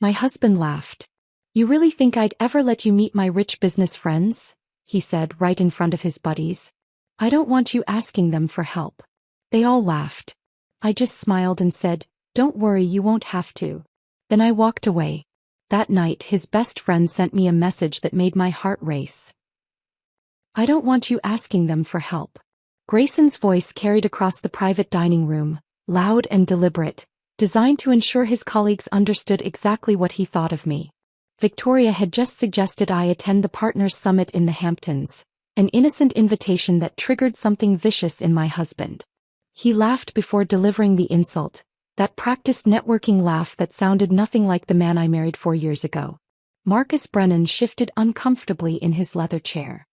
My husband laughed. You really think I'd ever let you meet my rich business friends? He said right in front of his buddies. I don't want you asking them for help. They all laughed. I just smiled and said, don't worry, you won't have to. Then I walked away. That night his best friend sent me a message that made my heart race. I don't want you asking them for help. Grayson's voice carried across the private dining room, loud and deliberate, designed to ensure his colleagues understood exactly what he thought of me. Victoria had just suggested I attend the Partners Summit in the Hamptons, an innocent invitation that triggered something vicious in my husband. He laughed before delivering the insult, that practiced networking laugh that sounded nothing like the man I married 4 years ago. Marcus Brennan shifted uncomfortably in his leather chair.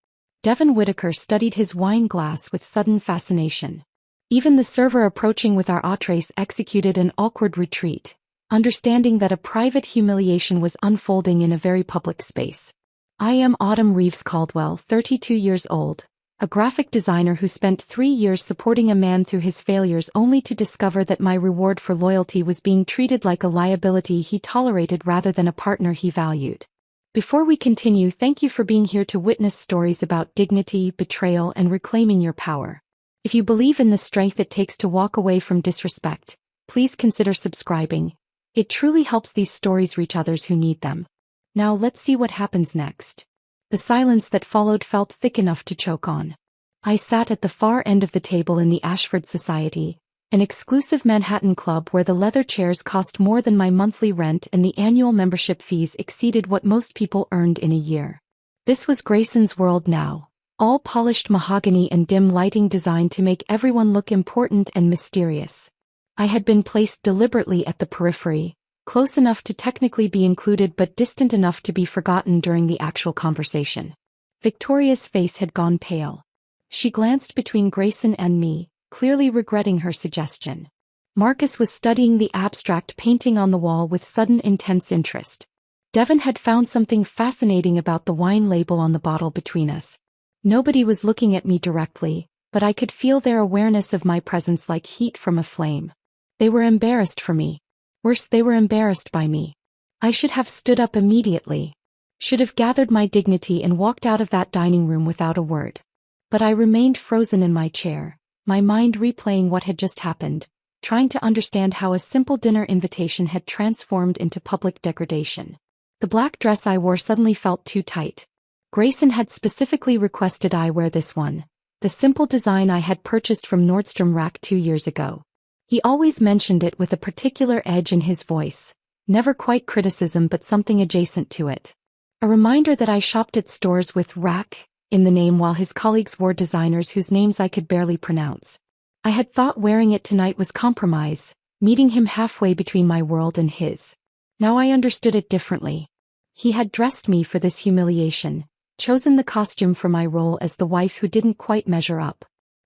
Devon Whitaker studied his wine glass with sudden fascination. Even the server approaching with our entrees executed an awkward retreat, understanding that a private humiliation was unfolding in a very public space. I am Autumn Reeves Caldwell, 32 years old, a graphic designer who spent 3 years supporting a man through his failures only to discover that my reward for loyalty was being treated like a liability he tolerated rather than a partner he valued. Before we continue, thank you for being here to witness stories about dignity, betrayal, and reclaiming your power. If you believe in the strength it takes to walk away from disrespect, please consider subscribing. It truly helps these stories reach others who need them. Now let's see what happens next. The silence that followed felt thick enough to choke on. I sat at the far end of the table in the Ashford Society, an exclusive Manhattan club where the leather chairs cost more than my monthly rent and the annual membership fees exceeded what most people earned in a year. This was Grayson's world now, all polished mahogany and dim lighting designed to make everyone look important and mysterious. I had been placed deliberately at the periphery, close enough to technically be included but distant enough to be forgotten during the actual conversation. Victoria's face had gone pale. She glanced between Grayson and me, clearly regretting her suggestion. Marcus was studying the abstract painting on the wall with sudden intense interest. Devon had found something fascinating about the wine label on the bottle between us. Nobody was looking at me directly, but I could feel their awareness of my presence like heat from a flame. They were embarrassed for me. Worse, they were embarrassed by me. I should have stood up immediately. Should have gathered my dignity and walked out of that dining room without a word. But I remained frozen in my chair, my mind replaying what had just happened, trying to understand how a simple dinner invitation had transformed into public degradation. The black dress I wore suddenly felt too tight. Grayson had specifically requested I wear this one, the simple design I had purchased from Nordstrom Rack 2 years ago. He always mentioned it with a particular edge in his voice, never quite criticism but something adjacent to it. A reminder that I shopped at stores with Rack in the name while his colleagues wore designers whose names I could barely pronounce. I had thought wearing it tonight was compromise, meeting him halfway between my world and his. Now I understood it differently. He had dressed me for this humiliation, chosen the costume for my role as the wife who didn't quite measure up.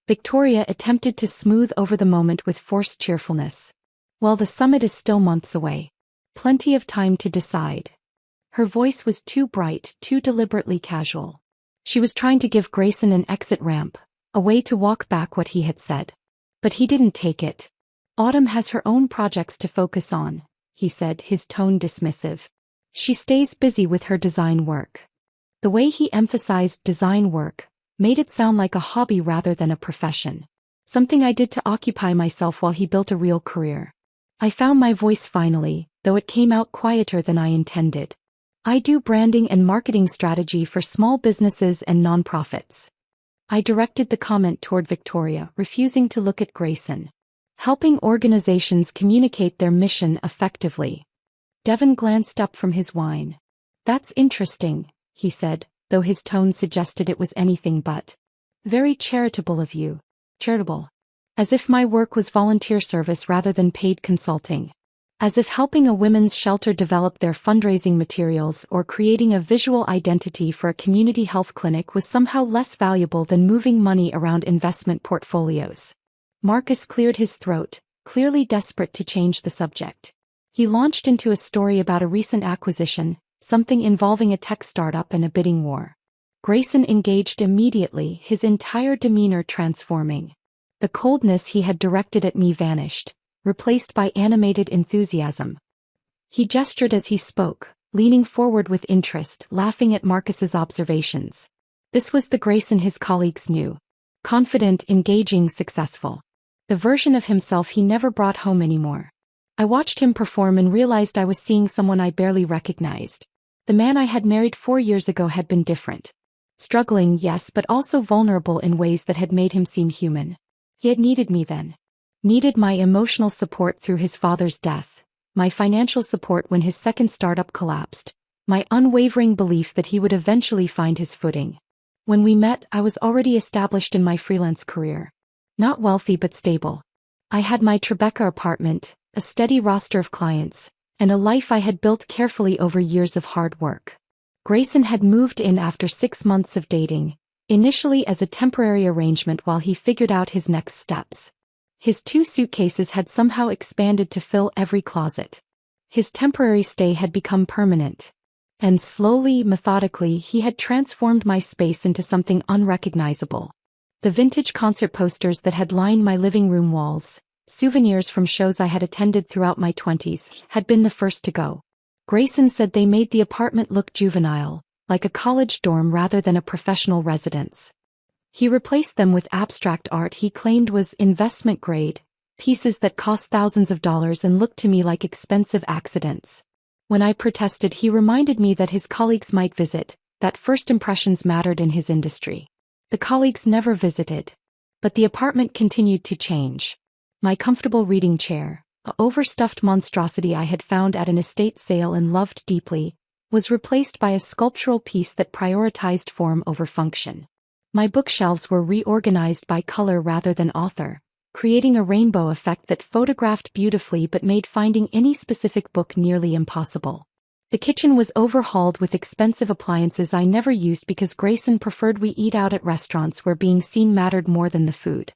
Victoria attempted to smooth over the moment with forced cheerfulness. Well, the summit is still months away. Plenty of time to decide. Her voice was too bright, too deliberately casual. She was trying to give Grayson an exit ramp, a way to walk back what he had said. But he didn't take it. Autumn has her own projects to focus on, he said, his tone dismissive. She stays busy with her design work. The way he emphasized design work made it sound like a hobby rather than a profession. Something I did to occupy myself while he built a real career. I found my voice finally, though it came out quieter than I intended. I do branding and marketing strategy for small businesses and nonprofits. I directed the comment toward Victoria, refusing to look at Grayson. Helping organizations communicate their mission effectively. Devon glanced up from his wine. That's interesting, he said, though his tone suggested it was anything but. Very charitable of you. Charitable. As if my work was volunteer service rather than paid consulting. As if helping a women's shelter develop their fundraising materials or creating a visual identity for a community health clinic was somehow less valuable than moving money around investment portfolios. Marcus cleared his throat, clearly desperate to change the subject. He launched into a story about a recent acquisition, something involving a tech startup and a bidding war. Grayson engaged immediately, his entire demeanor transforming. The coldness he had directed at me vanished, replaced by animated enthusiasm. He gestured as he spoke, leaning forward with interest, laughing at Marcus's observations. This was the Grayson his colleagues knew. Confident, engaging, successful. The version of himself he never brought home anymore. I watched him perform and realized I was seeing someone I barely recognized. The man I had married 4 years ago had been different. Struggling, yes, but also vulnerable in ways that had made him seem human. He had needed me then. Needed my emotional support through his father's death, my financial support when his second startup collapsed, my unwavering belief that he would eventually find his footing. When we met, I was already established in my freelance career. Not wealthy but stable. I had my Tribeca apartment, a steady roster of clients, and a life I had built carefully over years of hard work. Grayson had moved in after 6 months of dating, initially as a temporary arrangement while he figured out his next steps. His 2 suitcases had somehow expanded to fill every closet. His temporary stay had become permanent. And slowly, methodically, he had transformed my space into something unrecognizable. The vintage concert posters that had lined my living room walls, souvenirs from shows I had attended throughout my 20s, had been the first to go. Grayson said they made the apartment look juvenile, like a college dorm rather than a professional residence. He replaced them with abstract art he claimed was investment grade, pieces that cost thousands of dollars and looked to me like expensive accidents. When I protested, he reminded me that his colleagues might visit, that first impressions mattered in his industry. The colleagues never visited. But the apartment continued to change. My comfortable reading chair, an overstuffed monstrosity I had found at an estate sale and loved deeply, was replaced by a sculptural piece that prioritized form over function. My bookshelves were reorganized by color rather than author, creating a rainbow effect that photographed beautifully but made finding any specific book nearly impossible. The kitchen was overhauled with expensive appliances I never used because Grayson preferred we eat out at restaurants where being seen mattered more than the food.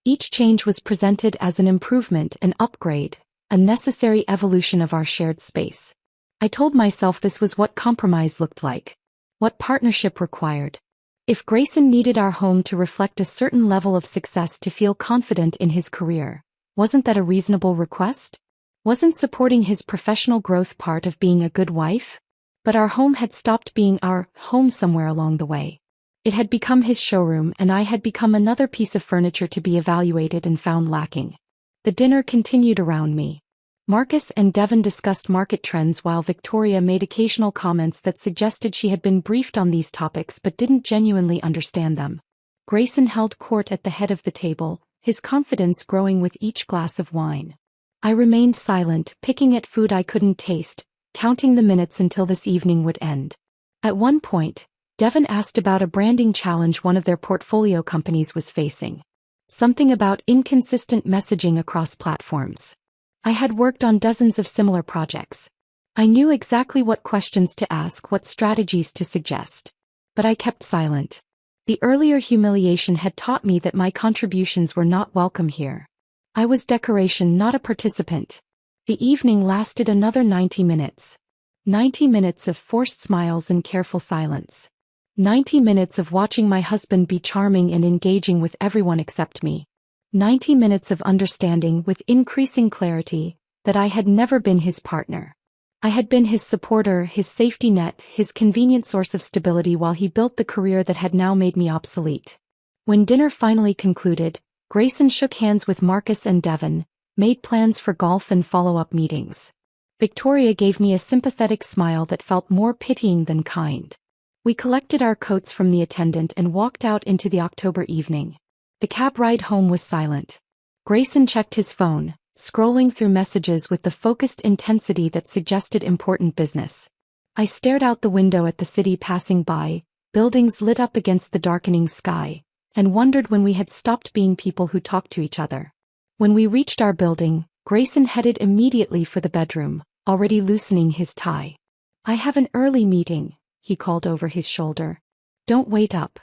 Each change was presented as an improvement, an upgrade, a necessary evolution of our shared space. I told myself this was what compromise looked like, what partnership required. If Grayson needed our home to reflect a certain level of success to feel confident in his career, wasn't that a reasonable request? Wasn't supporting his professional growth part of being a good wife? But our home had stopped being our home somewhere along the way. It had become his showroom and I had become another piece of furniture to be evaluated and found lacking. The dinner continued around me. Marcus and Devon discussed market trends while Victoria made occasional comments that suggested she had been briefed on these topics but didn't genuinely understand them. Grayson held court at the head of the table, his confidence growing with each glass of wine. I remained silent, picking at food I couldn't taste, counting the minutes until this evening would end. At one point, Devon asked about a branding challenge one of their portfolio companies was facing. Something about inconsistent messaging across platforms. I had worked on dozens of similar projects. I knew exactly what questions to ask, what strategies to suggest. But I kept silent. The earlier humiliation had taught me that my contributions were not welcome here. I was decoration, not a participant. The evening lasted another 90 minutes. 90 minutes of forced smiles and careful silence. 90 minutes of watching my husband be charming and engaging with everyone except me. 90 minutes of understanding with increasing clarity that I had never been his partner. I had been his supporter, his safety net, his convenient source of stability while he built the career that had now made me obsolete. When dinner finally concluded, Grayson shook hands with Marcus and Devon, made plans for golf and follow-up meetings. Victoria gave me a sympathetic smile that felt more pitying than kind. We collected our coats from the attendant and walked out into the October evening. The cab ride home was silent. Grayson checked his phone, scrolling through messages with the focused intensity that suggested important business. I stared out the window at the city passing by, buildings lit up against the darkening sky, and wondered when we had stopped being people who talked to each other. When we reached our building, Grayson headed immediately for the bedroom, already loosening his tie. "I have an early meeting," he called over his shoulder. "Don't wait up."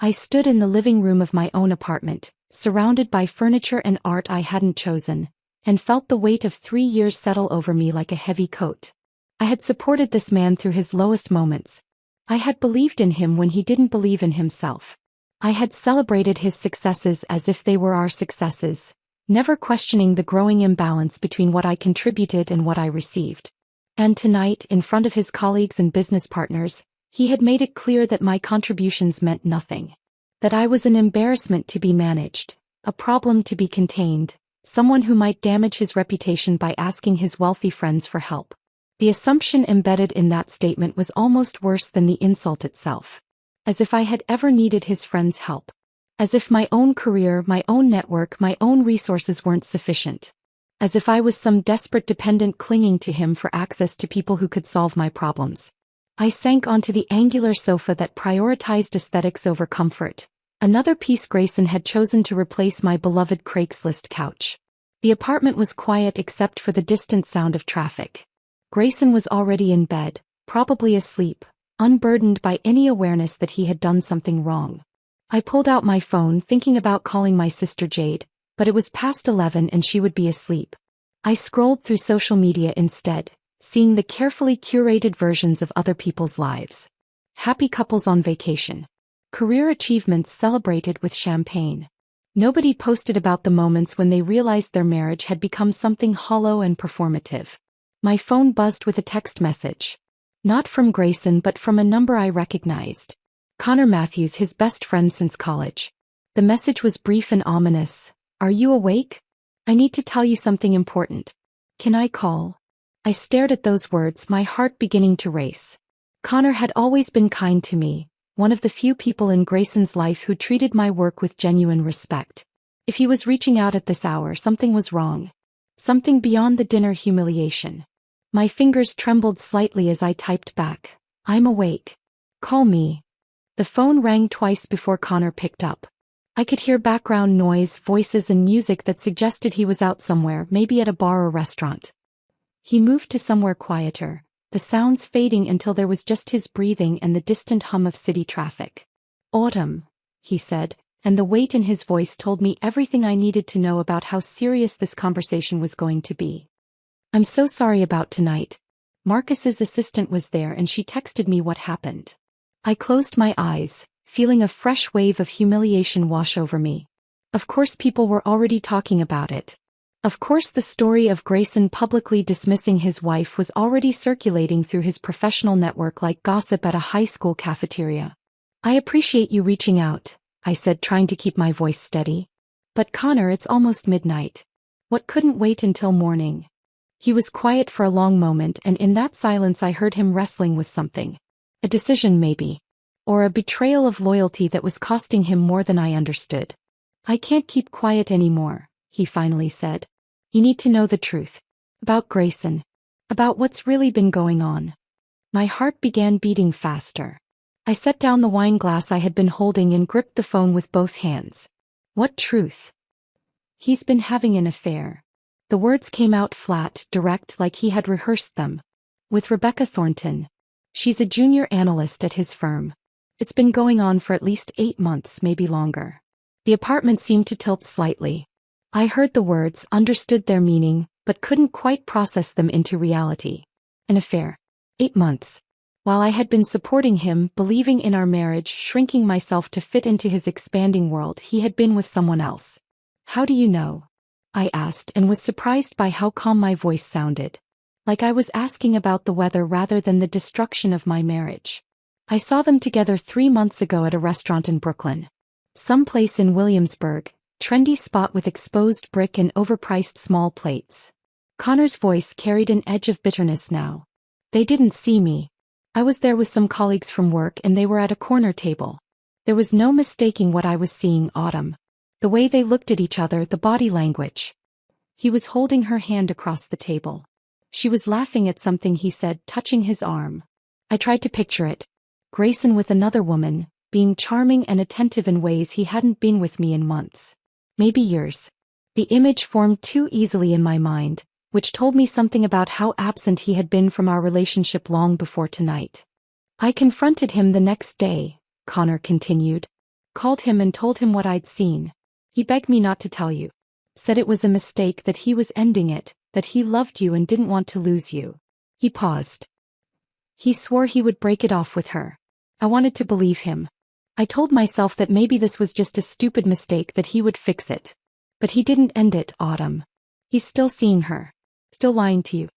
I stood in the living room of my own apartment, surrounded by furniture and art I hadn't chosen, and felt the weight of 3 years settle over me like a heavy coat. I had supported this man through his lowest moments. I had believed in him when he didn't believe in himself. I had celebrated his successes as if they were our successes, never questioning the growing imbalance between what I contributed and what I received. And tonight, in front of his colleagues and business partners, he had made it clear that my contributions meant nothing. That I was an embarrassment to be managed, a problem to be contained, someone who might damage his reputation by asking his wealthy friends for help. The assumption embedded in that statement was almost worse than the insult itself. As if I had ever needed his friends' help. As if my own career, my own network, my own resources weren't sufficient. As if I was some desperate dependent clinging to him for access to people who could solve my problems. I sank onto the angular sofa that prioritized aesthetics over comfort. Another piece Grayson had chosen to replace my beloved Craigslist couch. The apartment was quiet except for the distant sound of traffic. Grayson was already in bed, probably asleep, unburdened by any awareness that he had done something wrong. I pulled out my phone thinking about calling my sister Jade, but it was past 11 and she would be asleep. I scrolled through social media instead, seeing the carefully curated versions of other people's lives. Happy couples on vacation. Career achievements celebrated with champagne. Nobody posted about the moments when they realized their marriage had become something hollow and performative. My phone buzzed with a text message. Not from Grayson but from a number I recognized. Connor Matthews, his best friend since college. The message was brief and ominous. Are you awake? I need to tell you something important. Can I call? I stared at those words, my heart beginning to race. Connor had always been kind to me, one of the few people in Grayson's life who treated my work with genuine respect. If he was reaching out at this hour, something was wrong. Something beyond the dinner humiliation. My fingers trembled slightly as I typed back. I'm awake. Call me. The phone rang twice before Connor picked up. I could hear background noise, voices and music that suggested he was out somewhere, maybe at a bar or restaurant. He moved to somewhere quieter, the sounds fading until there was just his breathing and the distant hum of city traffic. Autumn, he said, and the weight in his voice told me everything I needed to know about how serious this conversation was going to be. I'm so sorry about tonight. Marcus's assistant was there and she texted me what happened. I closed my eyes, feeling a fresh wave of humiliation wash over me. Of course people were already talking about it. Of course the story of Grayson publicly dismissing his wife was already circulating through his professional network like gossip at a high school cafeteria. I appreciate you reaching out, I said, trying to keep my voice steady. But Connor, it's almost midnight. What couldn't wait until morning? He was quiet for a long moment, and in that silence I heard him wrestling with something. A decision maybe. Or a betrayal of loyalty that was costing him more than I understood. I can't keep quiet anymore, he finally said. You need to know the truth. About Grayson. About what's really been going on. My heart began beating faster. I set down the wine glass I had been holding and gripped the phone with both hands. What truth? He's been having an affair. The words came out flat, direct, like he had rehearsed them. With Rebecca Thornton. She's a junior analyst at his firm. It's been going on for at least 8 months, maybe longer. The apartment seemed to tilt slightly. I heard the words, understood their meaning, but couldn't quite process them into reality. An affair. 8 months. While I had been supporting him, believing in our marriage, shrinking myself to fit into his expanding world, he had been with someone else. How do you know? I asked and was surprised by how calm my voice sounded. Like I was asking about the weather rather than the destruction of my marriage. I saw them together 3 months ago at a restaurant in Brooklyn. Someplace in Williamsburg, trendy spot with exposed brick and overpriced small plates. Connor's voice carried an edge of bitterness now. They didn't see me. I was there with some colleagues from work and they were at a corner table. There was no mistaking what I was seeing, Autumn. The way they looked at each other, the body language. He was holding her hand across the table. She was laughing at something he said, touching his arm. I tried to picture it. Grayson with another woman, being charming and attentive in ways he hadn't been with me in months. Maybe years. The image formed too easily in my mind, which told me something about how absent he had been from our relationship long before tonight. I confronted him the next day, Connor continued. Called him and told him what I'd seen. He begged me not to tell you. Said it was a mistake, that he was ending it, that he loved you and didn't want to lose you. He paused. He swore he would break it off with her. I wanted to believe him. I told myself that maybe this was just a stupid mistake, that he would fix it. But he didn't end it, Autumn. He's still seeing her. Still lying to you.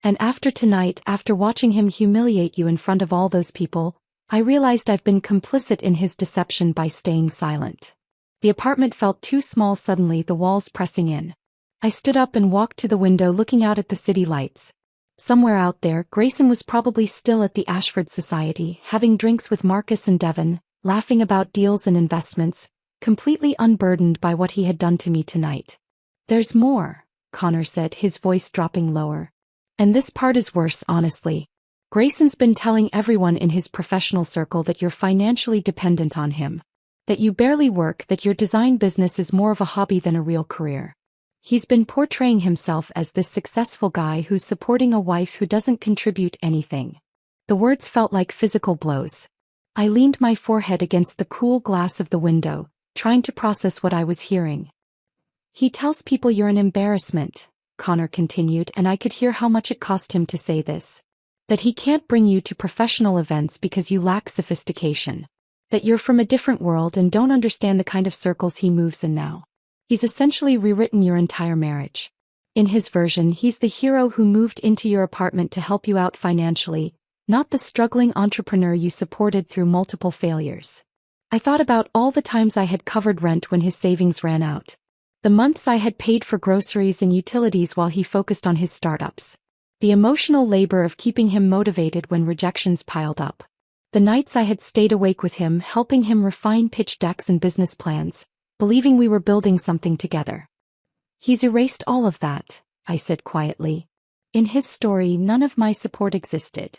And after tonight, after watching him humiliate you in front of all those people, I realized I've been complicit in his deception by staying silent. The apartment felt too small suddenly, the walls pressing in. I stood up and walked to the window looking out at the city lights. Somewhere out there, Grayson was probably still at the Ashford Society, having drinks with Marcus and Devon, laughing about deals and investments, completely unburdened by what he had done to me tonight. "There's more," Connor said, his voice dropping lower. "And this part is worse, honestly. Grayson's been telling everyone in his professional circle that you're financially dependent on him. That you barely work, that your design business is more of a hobby than a real career. He's been portraying himself as this successful guy who's supporting a wife who doesn't contribute anything." The words felt like physical blows. I leaned my forehead against the cool glass of the window, trying to process what I was hearing. "He tells people you're an embarrassment," Connor continued, and I could hear how much it cost him to say this. "That he can't bring you to professional events because you lack sophistication. That you're from a different world and don't understand the kind of circles he moves in now. He's essentially rewritten your entire marriage. In his version, he's the hero who moved into your apartment to help you out financially, not the struggling entrepreneur you supported through multiple failures." I thought about all the times I had covered rent when his savings ran out. The months I had paid for groceries and utilities while he focused on his startups. The emotional labor of keeping him motivated when rejections piled up. The nights I had stayed awake with him, helping him refine pitch decks and business plans, believing we were building something together. "He's erased all of that," I said quietly. "In his story, none of my support existed."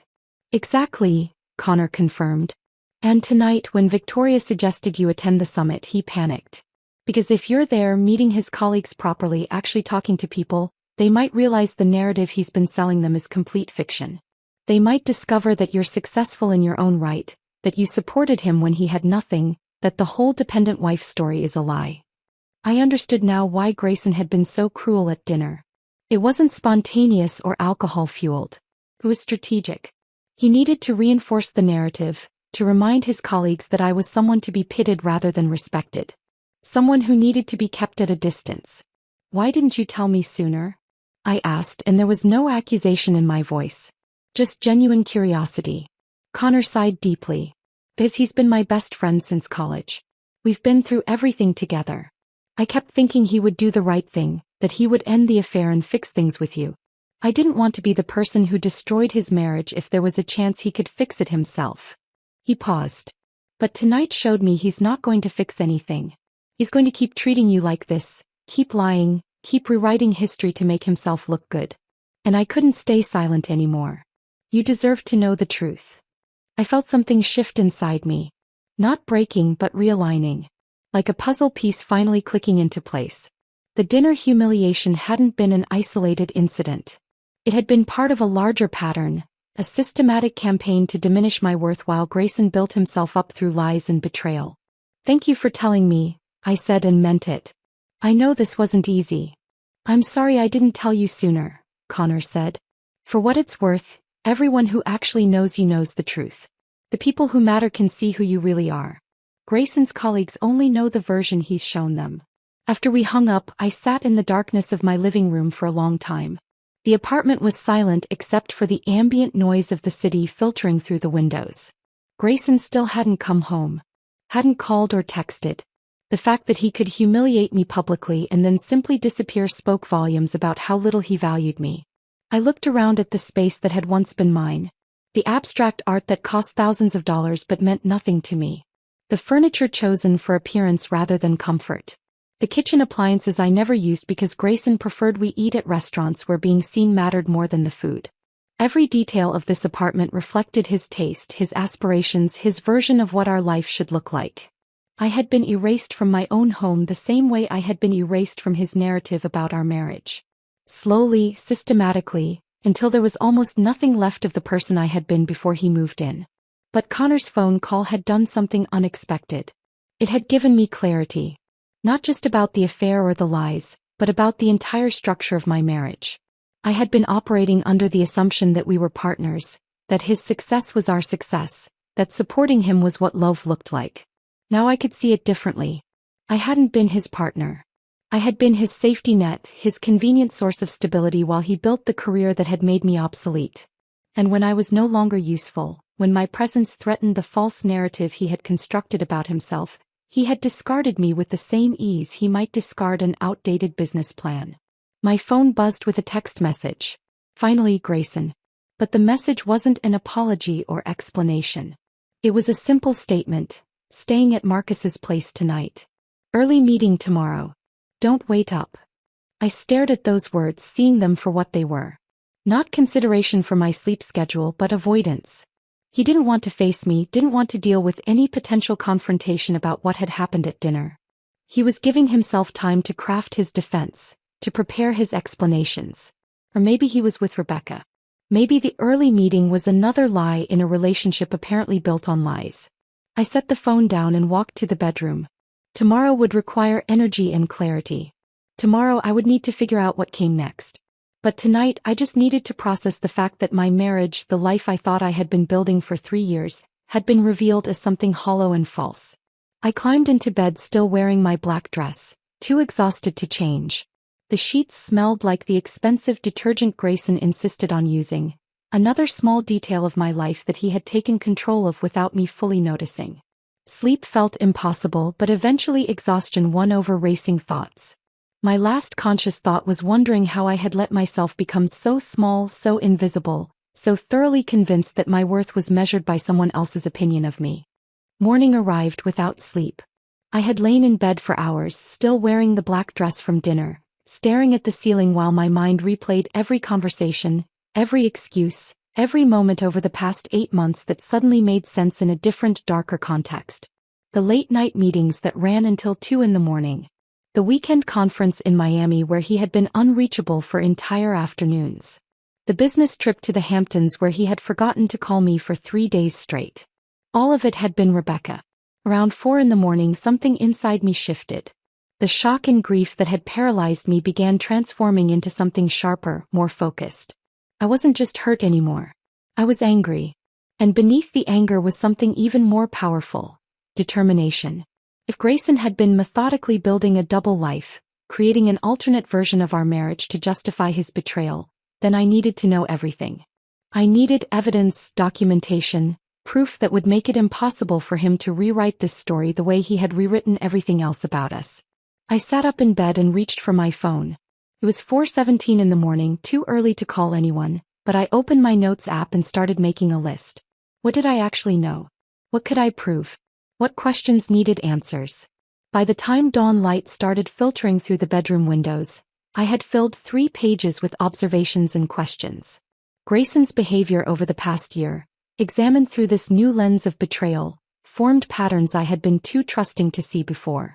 "Exactly," Connor confirmed. "And tonight, when Victoria suggested you attend the summit, he panicked. Because if you're there meeting his colleagues properly, actually talking to people, they might realize the narrative he's been selling them is complete fiction. They might discover that you're successful in your own right, that you supported him when he had nothing, that the whole dependent wife story is a lie." I understood now why Grayson had been so cruel at dinner. It wasn't spontaneous or alcohol-fueled. It was strategic. He needed to reinforce the narrative, to remind his colleagues that I was someone to be pitied rather than respected. Someone who needed to be kept at a distance. "Why didn't you tell me sooner?" I asked, and there was no accusation in my voice. Just genuine curiosity. Connor sighed deeply. "Because he's been my best friend since college. We've been through everything together. I kept thinking he would do the right thing, that he would end the affair and fix things with you. I didn't want to be the person who destroyed his marriage if there was a chance he could fix it himself." He paused. "But tonight showed me he's not going to fix anything. He's going to keep treating you like this, keep lying, keep rewriting history to make himself look good." And I couldn't stay silent anymore. "You deserve to know the truth." I felt something shift inside me. Not breaking but realigning. Like a puzzle piece finally clicking into place. The dinner humiliation hadn't been an isolated incident. It had been part of a larger pattern, a systematic campaign to diminish my worth while Grayson built himself up through lies and betrayal. "Thank you for telling me," I said, and meant it. "I know this wasn't easy." "I'm sorry I didn't tell you sooner," Connor said. "For what it's worth, everyone who actually knows you knows the truth. The people who matter can see who you really are. Grayson's colleagues only know the version he's shown them." After we hung up, I sat in the darkness of my living room for a long time. The apartment was silent except for the ambient noise of the city filtering through the windows. Grayson still hadn't come home. Hadn't called or texted. The fact that he could humiliate me publicly and then simply disappear spoke volumes about how little he valued me. I looked around at the space that had once been mine. The abstract art that cost thousands of dollars but meant nothing to me. The furniture chosen for appearance rather than comfort. The kitchen appliances I never used because Grayson preferred we eat at restaurants where being seen mattered more than the food. Every detail of this apartment reflected his taste, his aspirations, his version of what our life should look like. I had been erased from my own home the same way I had been erased from his narrative about our marriage. Slowly, systematically, until there was almost nothing left of the person I had been before he moved in. But Connor's phone call had done something unexpected. It had given me clarity. Not just about the affair or the lies, but about the entire structure of my marriage. I had been operating under the assumption that we were partners, that his success was our success, that supporting him was what love looked like. Now I could see it differently. I hadn't been his partner. I had been his safety net, his convenient source of stability while he built the career that had made me obsolete. And when I was no longer useful, when my presence threatened the false narrative he had constructed about himself, he had discarded me with the same ease he might discard an outdated business plan. My phone buzzed with a text message. Finally, Grayson. But the message wasn't an apology or explanation. It was a simple statement: staying at Marcus's place tonight. Early meeting tomorrow. Don't wait up. I stared at those words, seeing them for what they were. Not consideration for my sleep schedule, but avoidance. He didn't want to face me, didn't want to deal with any potential confrontation about what had happened at dinner. He was giving himself time to craft his defense, to prepare his explanations. Or maybe he was with Rebecca. Maybe the early meeting was another lie in a relationship apparently built on lies. I set the phone down and walked to the bedroom. Tomorrow would require energy and clarity. Tomorrow I would need to figure out what came next. But tonight I just needed to process the fact that my marriage, the life I thought I had been building for 3 years, had been revealed as something hollow and false. I climbed into bed still wearing my black dress, too exhausted to change. The sheets smelled like the expensive detergent Grayson insisted on using, another small detail of my life that he had taken control of without me fully noticing. Sleep felt impossible, but eventually exhaustion won over racing thoughts. My last conscious thought was wondering how I had let myself become so small, so invisible, so thoroughly convinced that my worth was measured by someone else's opinion of me. Morning arrived without sleep. I had lain in bed for hours, still wearing the black dress from dinner, staring at the ceiling while my mind replayed every conversation, every excuse, every moment over the past 8 months that suddenly made sense in a different, darker context. The late-night meetings that ran until 2 in the morning. The weekend conference in Miami where he had been unreachable for entire afternoons. The business trip to the Hamptons where he had forgotten to call me for 3 days straight. All of it had been Rebecca. Around 4 in the morning something inside me shifted. The shock and grief that had paralyzed me began transforming into something sharper, more focused. I wasn't just hurt anymore. I was angry. And beneath the anger was something even more powerful: determination. If Grayson had been methodically building a double life, creating an alternate version of our marriage to justify his betrayal, then I needed to know everything. I needed evidence, documentation, proof that would make it impossible for him to rewrite this story the way he had rewritten everything else about us. I sat up in bed and reached for my phone. It was 4:17 in the morning, too early to call anyone, but I opened my notes app and started making a list. What did I actually know? What could I prove? What questions needed answers? By the time dawn light started filtering through the bedroom windows, I had filled 3 pages with observations and questions. Grayson's behavior over the past year, examined through this new lens of betrayal, formed patterns I had been too trusting to see before.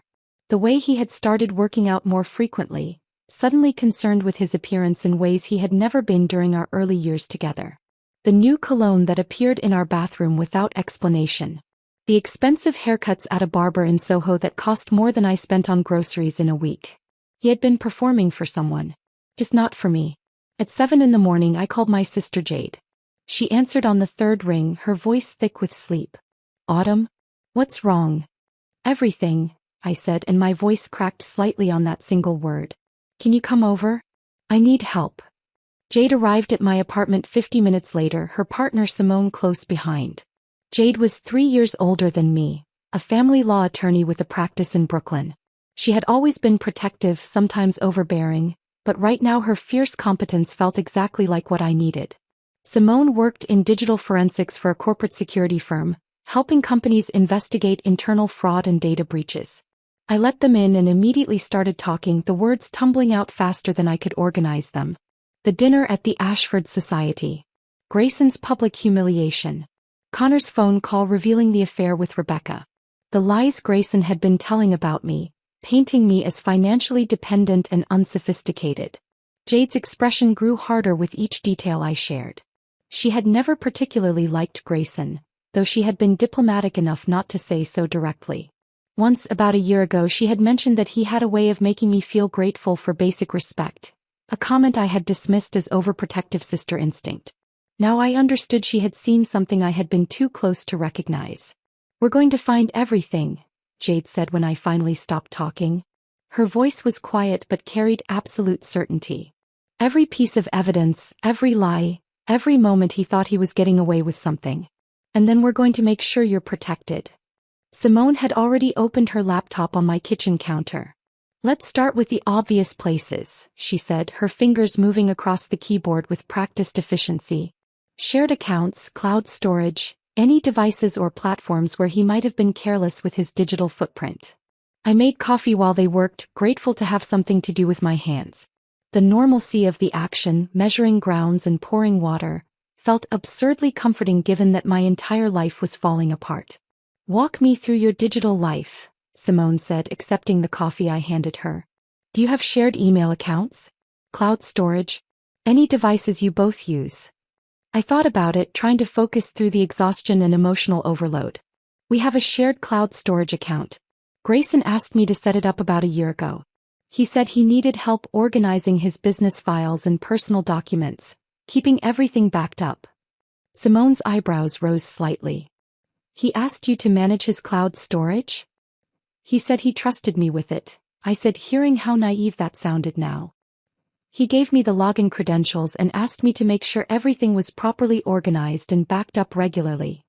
The way he had started working out more frequently, suddenly concerned with his appearance in ways he had never been during our early years together. The new cologne that appeared in our bathroom without explanation. The expensive haircuts at a barber in Soho that cost more than I spent on groceries in a week. He had been performing for someone. Just not for me. At 7 in the morning I called my sister Jade. She answered on the 3rd ring, her voice thick with sleep. "Autumn? What's wrong?" "Everything," I said, and my voice cracked slightly on that single word. "Can you come over? I need help." Jade arrived at my apartment 50 minutes later, her partner Simone close behind. Jade was 3 years older than me, a family law attorney with a practice in Brooklyn. She had always been protective, sometimes overbearing, but right now her fierce competence felt exactly like what I needed. Simone worked in digital forensics for a corporate security firm, helping companies investigate internal fraud and data breaches. I let them in and immediately started talking, the words tumbling out faster than I could organize them. The dinner at the Ashford Society. Grayson's public humiliation. Connor's phone call revealing the affair with Rebecca. The lies Grayson had been telling about me, painting me as financially dependent and unsophisticated. Jade's expression grew harder with each detail I shared. She had never particularly liked Grayson, though she had been diplomatic enough not to say so directly. Once, about a year ago, she had mentioned that he had a way of making me feel grateful for basic respect, a comment I had dismissed as overprotective sister instinct. Now I understood she had seen something I had been too close to recognize. "We're going to find everything," Jade said when I finally stopped talking. Her voice was quiet but carried absolute certainty. Every piece of evidence, every lie, every moment he thought he was getting away with something. And then we're going to make sure you're protected. Simone had already opened her laptop on my kitchen counter. Let's start with the obvious places, she said, her fingers moving across the keyboard with practiced efficiency. Shared accounts, cloud storage, any devices or platforms where he might have been careless with his digital footprint. I made coffee while they worked, grateful to have something to do with my hands. The normalcy of the action, measuring grounds and pouring water, felt absurdly comforting given that my entire life was falling apart. Walk me through your digital life, Simone said, accepting the coffee I handed her. Do you have shared email accounts? Cloud storage? Any devices you both use? I thought about it, trying to focus through the exhaustion and emotional overload. We have a shared cloud storage account. Grayson asked me to set it up about a year ago. He said he needed help organizing his business files and personal documents, keeping everything backed up. Simone's eyebrows rose slightly. He asked you to manage his cloud storage? He said he trusted me with it, I said, hearing how naive that sounded now. He gave me the login credentials and asked me to make sure everything was properly organized and backed up regularly.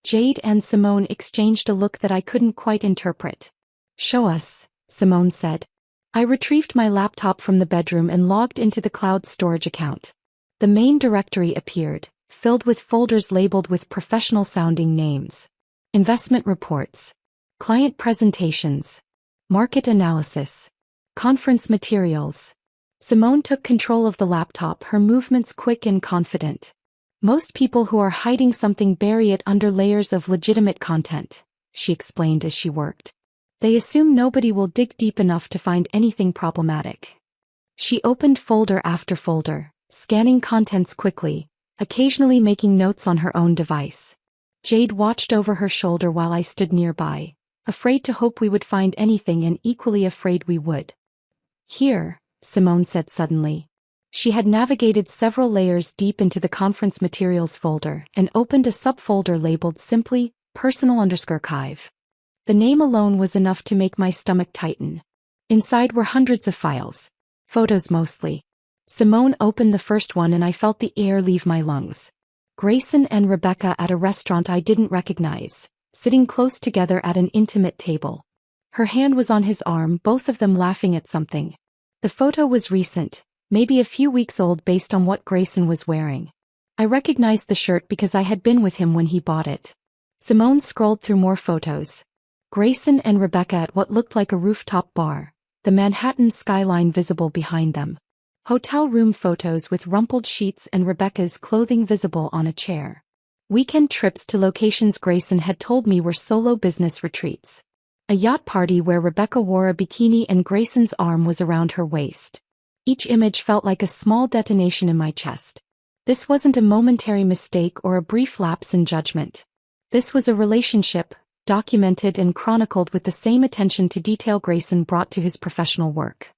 Jade and Simone exchanged a look that I couldn't quite interpret. Show us, Simone said. I retrieved my laptop from the bedroom and logged into the cloud storage account. The main directory appeared, filled with folders labeled with professional-sounding names. Investment reports, client presentations, market analysis, conference materials. Simone took control of the laptop, her movements quick and confident. Most people who are hiding something bury it under layers of legitimate content, she explained as she worked. They assume nobody will dig deep enough to find anything problematic. She opened folder after folder, scanning contents quickly, occasionally making notes on her own device. Jade watched over her shoulder while I stood nearby, afraid to hope we would find anything and equally afraid we would. Here, Simone said suddenly. She had navigated several layers deep into the conference materials folder and opened a subfolder labeled simply, Personal_Archive. The name alone was enough to make my stomach tighten. Inside were hundreds of files. Photos mostly. Simone opened the first one and I felt the air leave my lungs. Grayson and Rebecca at a restaurant I didn't recognize, sitting close together at an intimate table. Her hand was on his arm, both of them laughing at something. The photo was recent, maybe a few weeks old based on what Grayson was wearing. I recognized the shirt because I had been with him when he bought it. Simone scrolled through more photos. Grayson and Rebecca at what looked like a rooftop bar, the Manhattan skyline visible behind them. Hotel room photos with rumpled sheets and Rebecca's clothing visible on a chair. Weekend trips to locations Grayson had told me were solo business retreats. A yacht party where Rebecca wore a bikini and Grayson's arm was around her waist. Each image felt like a small detonation in my chest. This wasn't a momentary mistake or a brief lapse in judgment. This was a relationship, documented and chronicled with the same attention to detail Grayson brought to his professional work.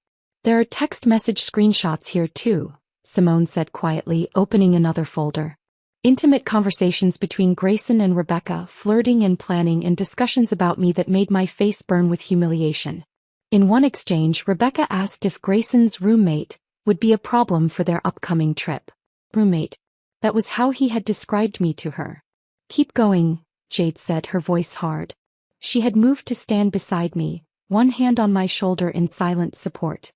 There are text message screenshots here too, Simone said quietly, opening another folder. Intimate conversations between Grayson and Rebecca, flirting and planning and discussions about me that made my face burn with humiliation. In one exchange, Rebecca asked if Grayson's roommate would be a problem for their upcoming trip. Roommate. That was how he had described me to her. Keep going, Jade said, her voice hard. She had moved to stand beside me, one hand on my shoulder in silent support.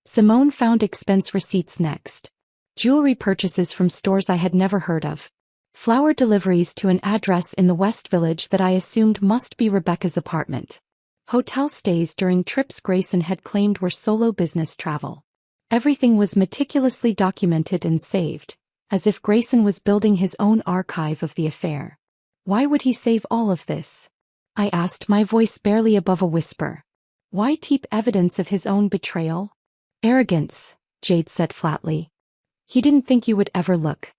Simone found expense receipts next. Jewelry purchases from stores I had never heard of. Flower deliveries to an address in the West Village that I assumed must be Rebecca's apartment. Hotel stays during trips Grayson had claimed were solo business travel. Everything was meticulously documented and saved, as if Grayson was building his own archive of the affair. Why would he save all of this? I asked, my voice barely above a whisper. Why keep evidence of his own betrayal? Arrogance, Jade said flatly. He didn't think you would ever look.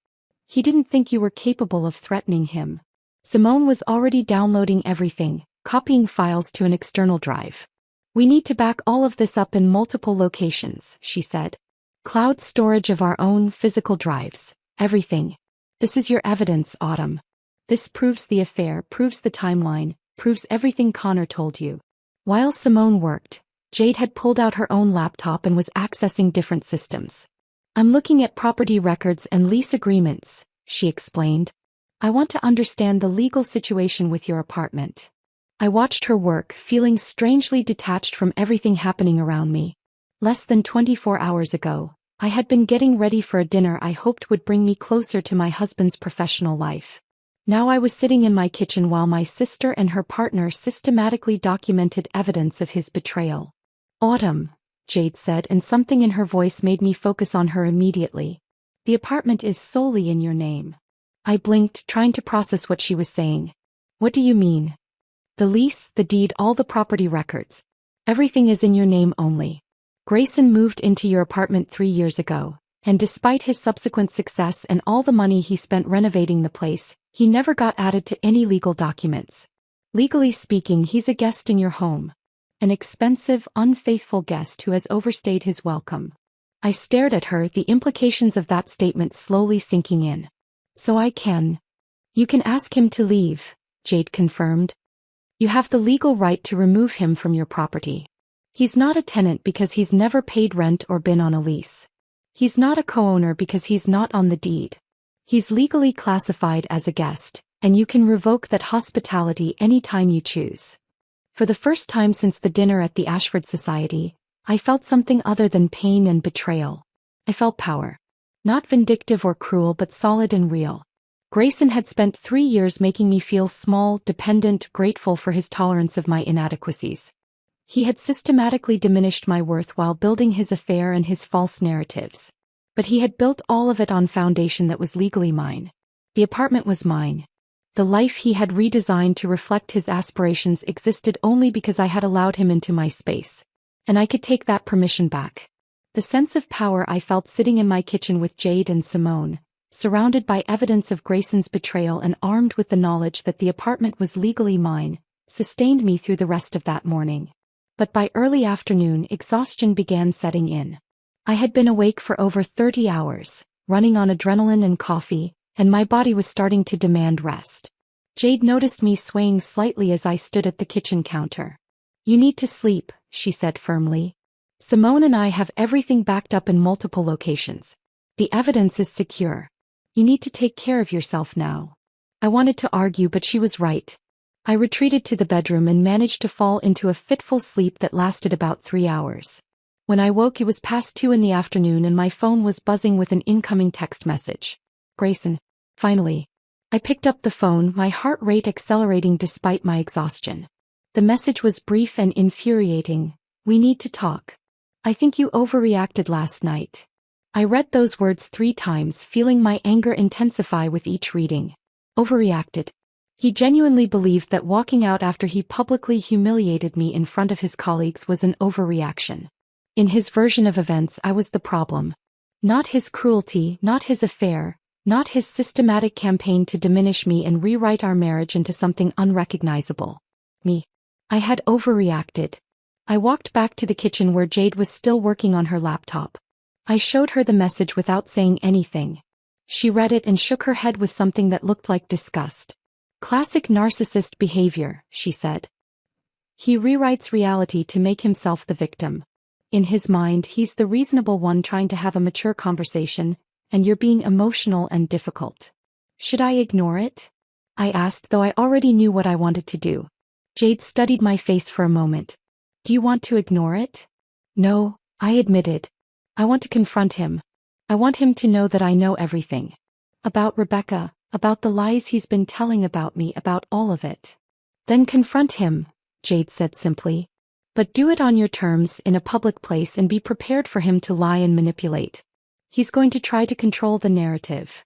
He didn't think you were capable of threatening him. Simone was already downloading everything, copying files to an external drive. We need to back all of this up in multiple locations, she said. Cloud storage of our own physical drives, everything. This is your evidence, Autumn. This proves the affair, proves the timeline, proves everything Connor told you. While Simone worked, Jade had pulled out her own laptop and was accessing different systems. "I'm looking at property records and lease agreements," she explained. "I want to understand the legal situation with your apartment." I watched her work, feeling strangely detached from everything happening around me. Less than 24 hours ago, I had been getting ready for a dinner I hoped would bring me closer to my husband's professional life. Now I was sitting in my kitchen while my sister and her partner systematically documented evidence of his betrayal. "Autumn," Jade said, and something in her voice made me focus on her immediately. "The apartment is solely in your name." I blinked, trying to process what she was saying. "What do you mean?" "The lease, the deed, all the property records. Everything is in your name only. Grayson moved into your apartment 3 years ago, and despite his subsequent success and all the money he spent renovating the place, he never got added to any legal documents. Legally speaking, he's a guest in your home. An expensive, unfaithful guest who has overstayed his welcome." I stared at her, the implications of that statement slowly sinking in. "So you can ask him to leave," Jade confirmed. "You have the legal right to remove him from your property. He's not a tenant because he's never paid rent or been on a lease. He's not a co-owner because he's not on the deed. He's legally classified as a guest, and you can revoke that hospitality anytime you choose." For the first time since the dinner at the Ashford Society, I felt something other than pain and betrayal. I felt power. Not vindictive or cruel, but solid and real. Grayson had spent 3 years making me feel small, dependent, grateful for his tolerance of my inadequacies. He had systematically diminished my worth while building his affair and his false narratives. But he had built all of it on foundation that was legally mine. The apartment was mine. The life he had redesigned to reflect his aspirations existed only because I had allowed him into my space. And I could take that permission back. The sense of power I felt sitting in my kitchen with Jade and Simone, surrounded by evidence of Grayson's betrayal and armed with the knowledge that the apartment was legally mine, sustained me through the rest of that morning. But by early afternoon, exhaustion began setting in. I had been awake for over 30 hours, running on adrenaline and coffee, and my body was starting to demand rest. Jade noticed me swaying slightly as I stood at the kitchen counter. "You need to sleep," she said firmly. "Simone and I have everything backed up in multiple locations. The evidence is secure. You need to take care of yourself now." I wanted to argue, but she was right. I retreated to the bedroom and managed to fall into a fitful sleep that lasted about 3 hours. When I woke, it was past 2 in the afternoon and my phone was buzzing with an incoming text message. "Grayson." Finally. I picked up the phone, my heart rate accelerating despite my exhaustion. The message was brief and infuriating. "We need to talk. I think you overreacted last night." I read those words 3 times, feeling my anger intensify with each reading. Overreacted. He genuinely believed that walking out after he publicly humiliated me in front of his colleagues was an overreaction. In his version of events, I was the problem. Not his cruelty, not his affair, not his systematic campaign to diminish me and rewrite our marriage into something unrecognizable. Me. I had overreacted. I walked back to the kitchen where Jade was still working on her laptop. I showed her the message without saying anything. She read it and shook her head with something that looked like disgust. "Classic narcissist behavior," she said. "He rewrites reality to make himself the victim. In his mind, he's the reasonable one trying to have a mature conversation, and you're being emotional and difficult." "Should I ignore it?" I asked, though I already knew what I wanted to do. Jade studied my face for a moment. "Do you want to ignore it?" "No," I admitted. "I want to confront him. I want him to know that I know everything. About Rebecca, about the lies he's been telling about me, about all of it." "Then confront him," Jade said simply. "But do it on your terms, in a public place, and be prepared for him to lie and manipulate. He's going to try to control the narrative."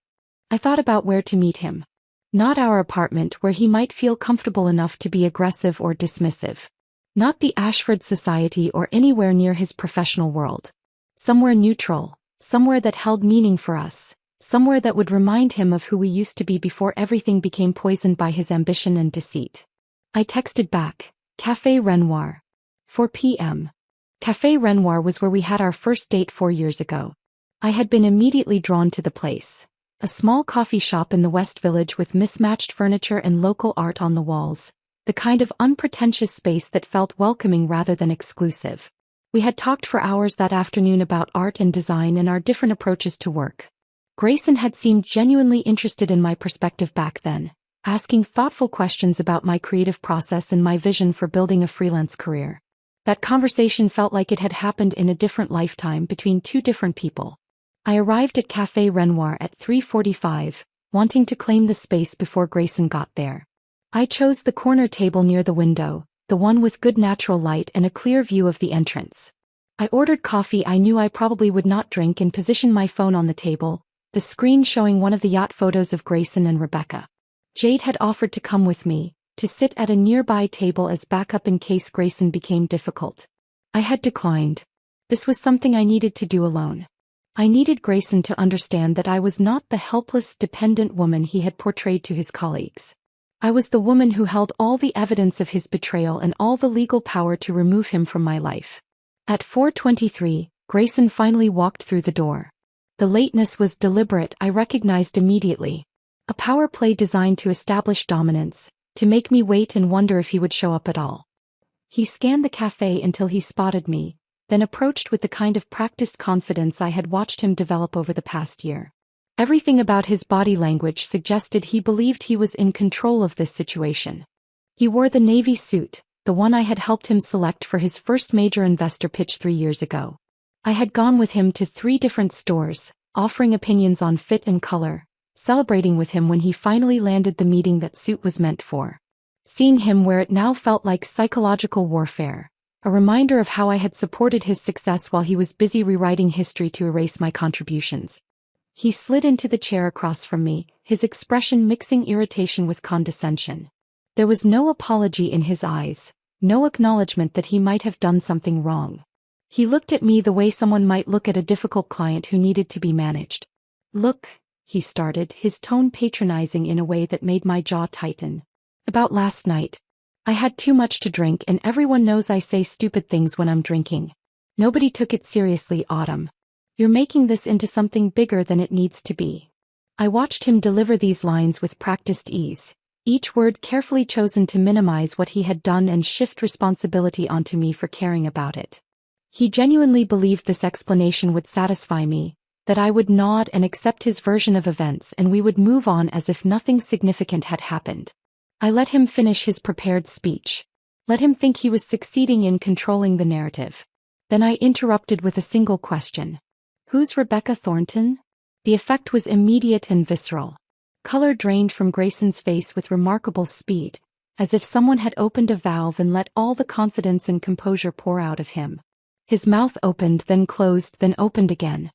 I thought about where to meet him. Not our apartment, where he might feel comfortable enough to be aggressive or dismissive. Not the Ashford Society or anywhere near his professional world. Somewhere neutral, somewhere that held meaning for us, somewhere that would remind him of who we used to be before everything became poisoned by his ambition and deceit. I texted back, "Café Renoir. 4 p.m. Café Renoir was where we had our first date 4 years ago. I had been immediately drawn to the place. A small coffee shop in the West Village with mismatched furniture and local art on the walls, The kind of unpretentious space that felt welcoming rather than exclusive. We had talked for hours that afternoon about art and design and our different approaches to work. Grayson had seemed genuinely interested in my perspective back then, asking thoughtful questions about my creative process and my vision for building a freelance career. That conversation felt like it had happened in a different lifetime between two different people. I arrived at Café Renoir at 3:45, wanting to claim the space before Grayson got there. I chose the corner table near the window, the one with good natural light and a clear view of the entrance. I ordered coffee I knew I probably would not drink and positioned my phone on the table, the screen showing one of the yacht photos of Grayson and Rebecca. Jade had offered to come with me, to sit at a nearby table as backup in case Grayson became difficult. I had declined. This was something I needed to do alone. I needed Grayson to understand that I was not the helpless, dependent woman he had portrayed to his colleagues. I was the woman who held all the evidence of his betrayal and all the legal power to remove him from my life. At 4:23, Grayson finally walked through the door. The lateness was deliberate, I recognized immediately. A power play designed to establish dominance, to make me wait and wonder if he would show up at all. He scanned the cafe until he spotted me, then approached with the kind of practiced confidence I had watched him develop over the past year. Everything about his body language suggested he believed he was in control of this situation. He wore the navy suit, the one I had helped him select for his first major investor pitch 3 years ago. I had gone with him to 3 different stores, offering opinions on fit and color, celebrating with him when he finally landed the meeting that suit was meant for. Seeing him wear it now felt like psychological warfare, a reminder of how I had supported his success while he was busy rewriting history to erase my contributions. He slid into the chair across from me, his expression mixing irritation with condescension. There was no apology in his eyes, no acknowledgement that he might have done something wrong. He looked at me the way someone might look at a difficult client who needed to be managed. "Look," he started, his tone patronizing in a way that made my jaw tighten. "About last night. I had too much to drink and everyone knows I say stupid things when I'm drinking. Nobody took it seriously, Autumn. You're making this into something bigger than it needs to be." I watched him deliver these lines with practiced ease, each word carefully chosen to minimize what he had done and shift responsibility onto me for caring about it. He genuinely believed this explanation would satisfy me, that I would nod and accept his version of events and we would move on as if nothing significant had happened. I let him finish his prepared speech. Let him think he was succeeding in controlling the narrative. Then I interrupted with a single question. "Who's Rebecca Thornton?" The effect was immediate and visceral. Color drained from Grayson's face with remarkable speed, as if someone had opened a valve and let all the confidence and composure pour out of him. His mouth opened, then closed, then opened again.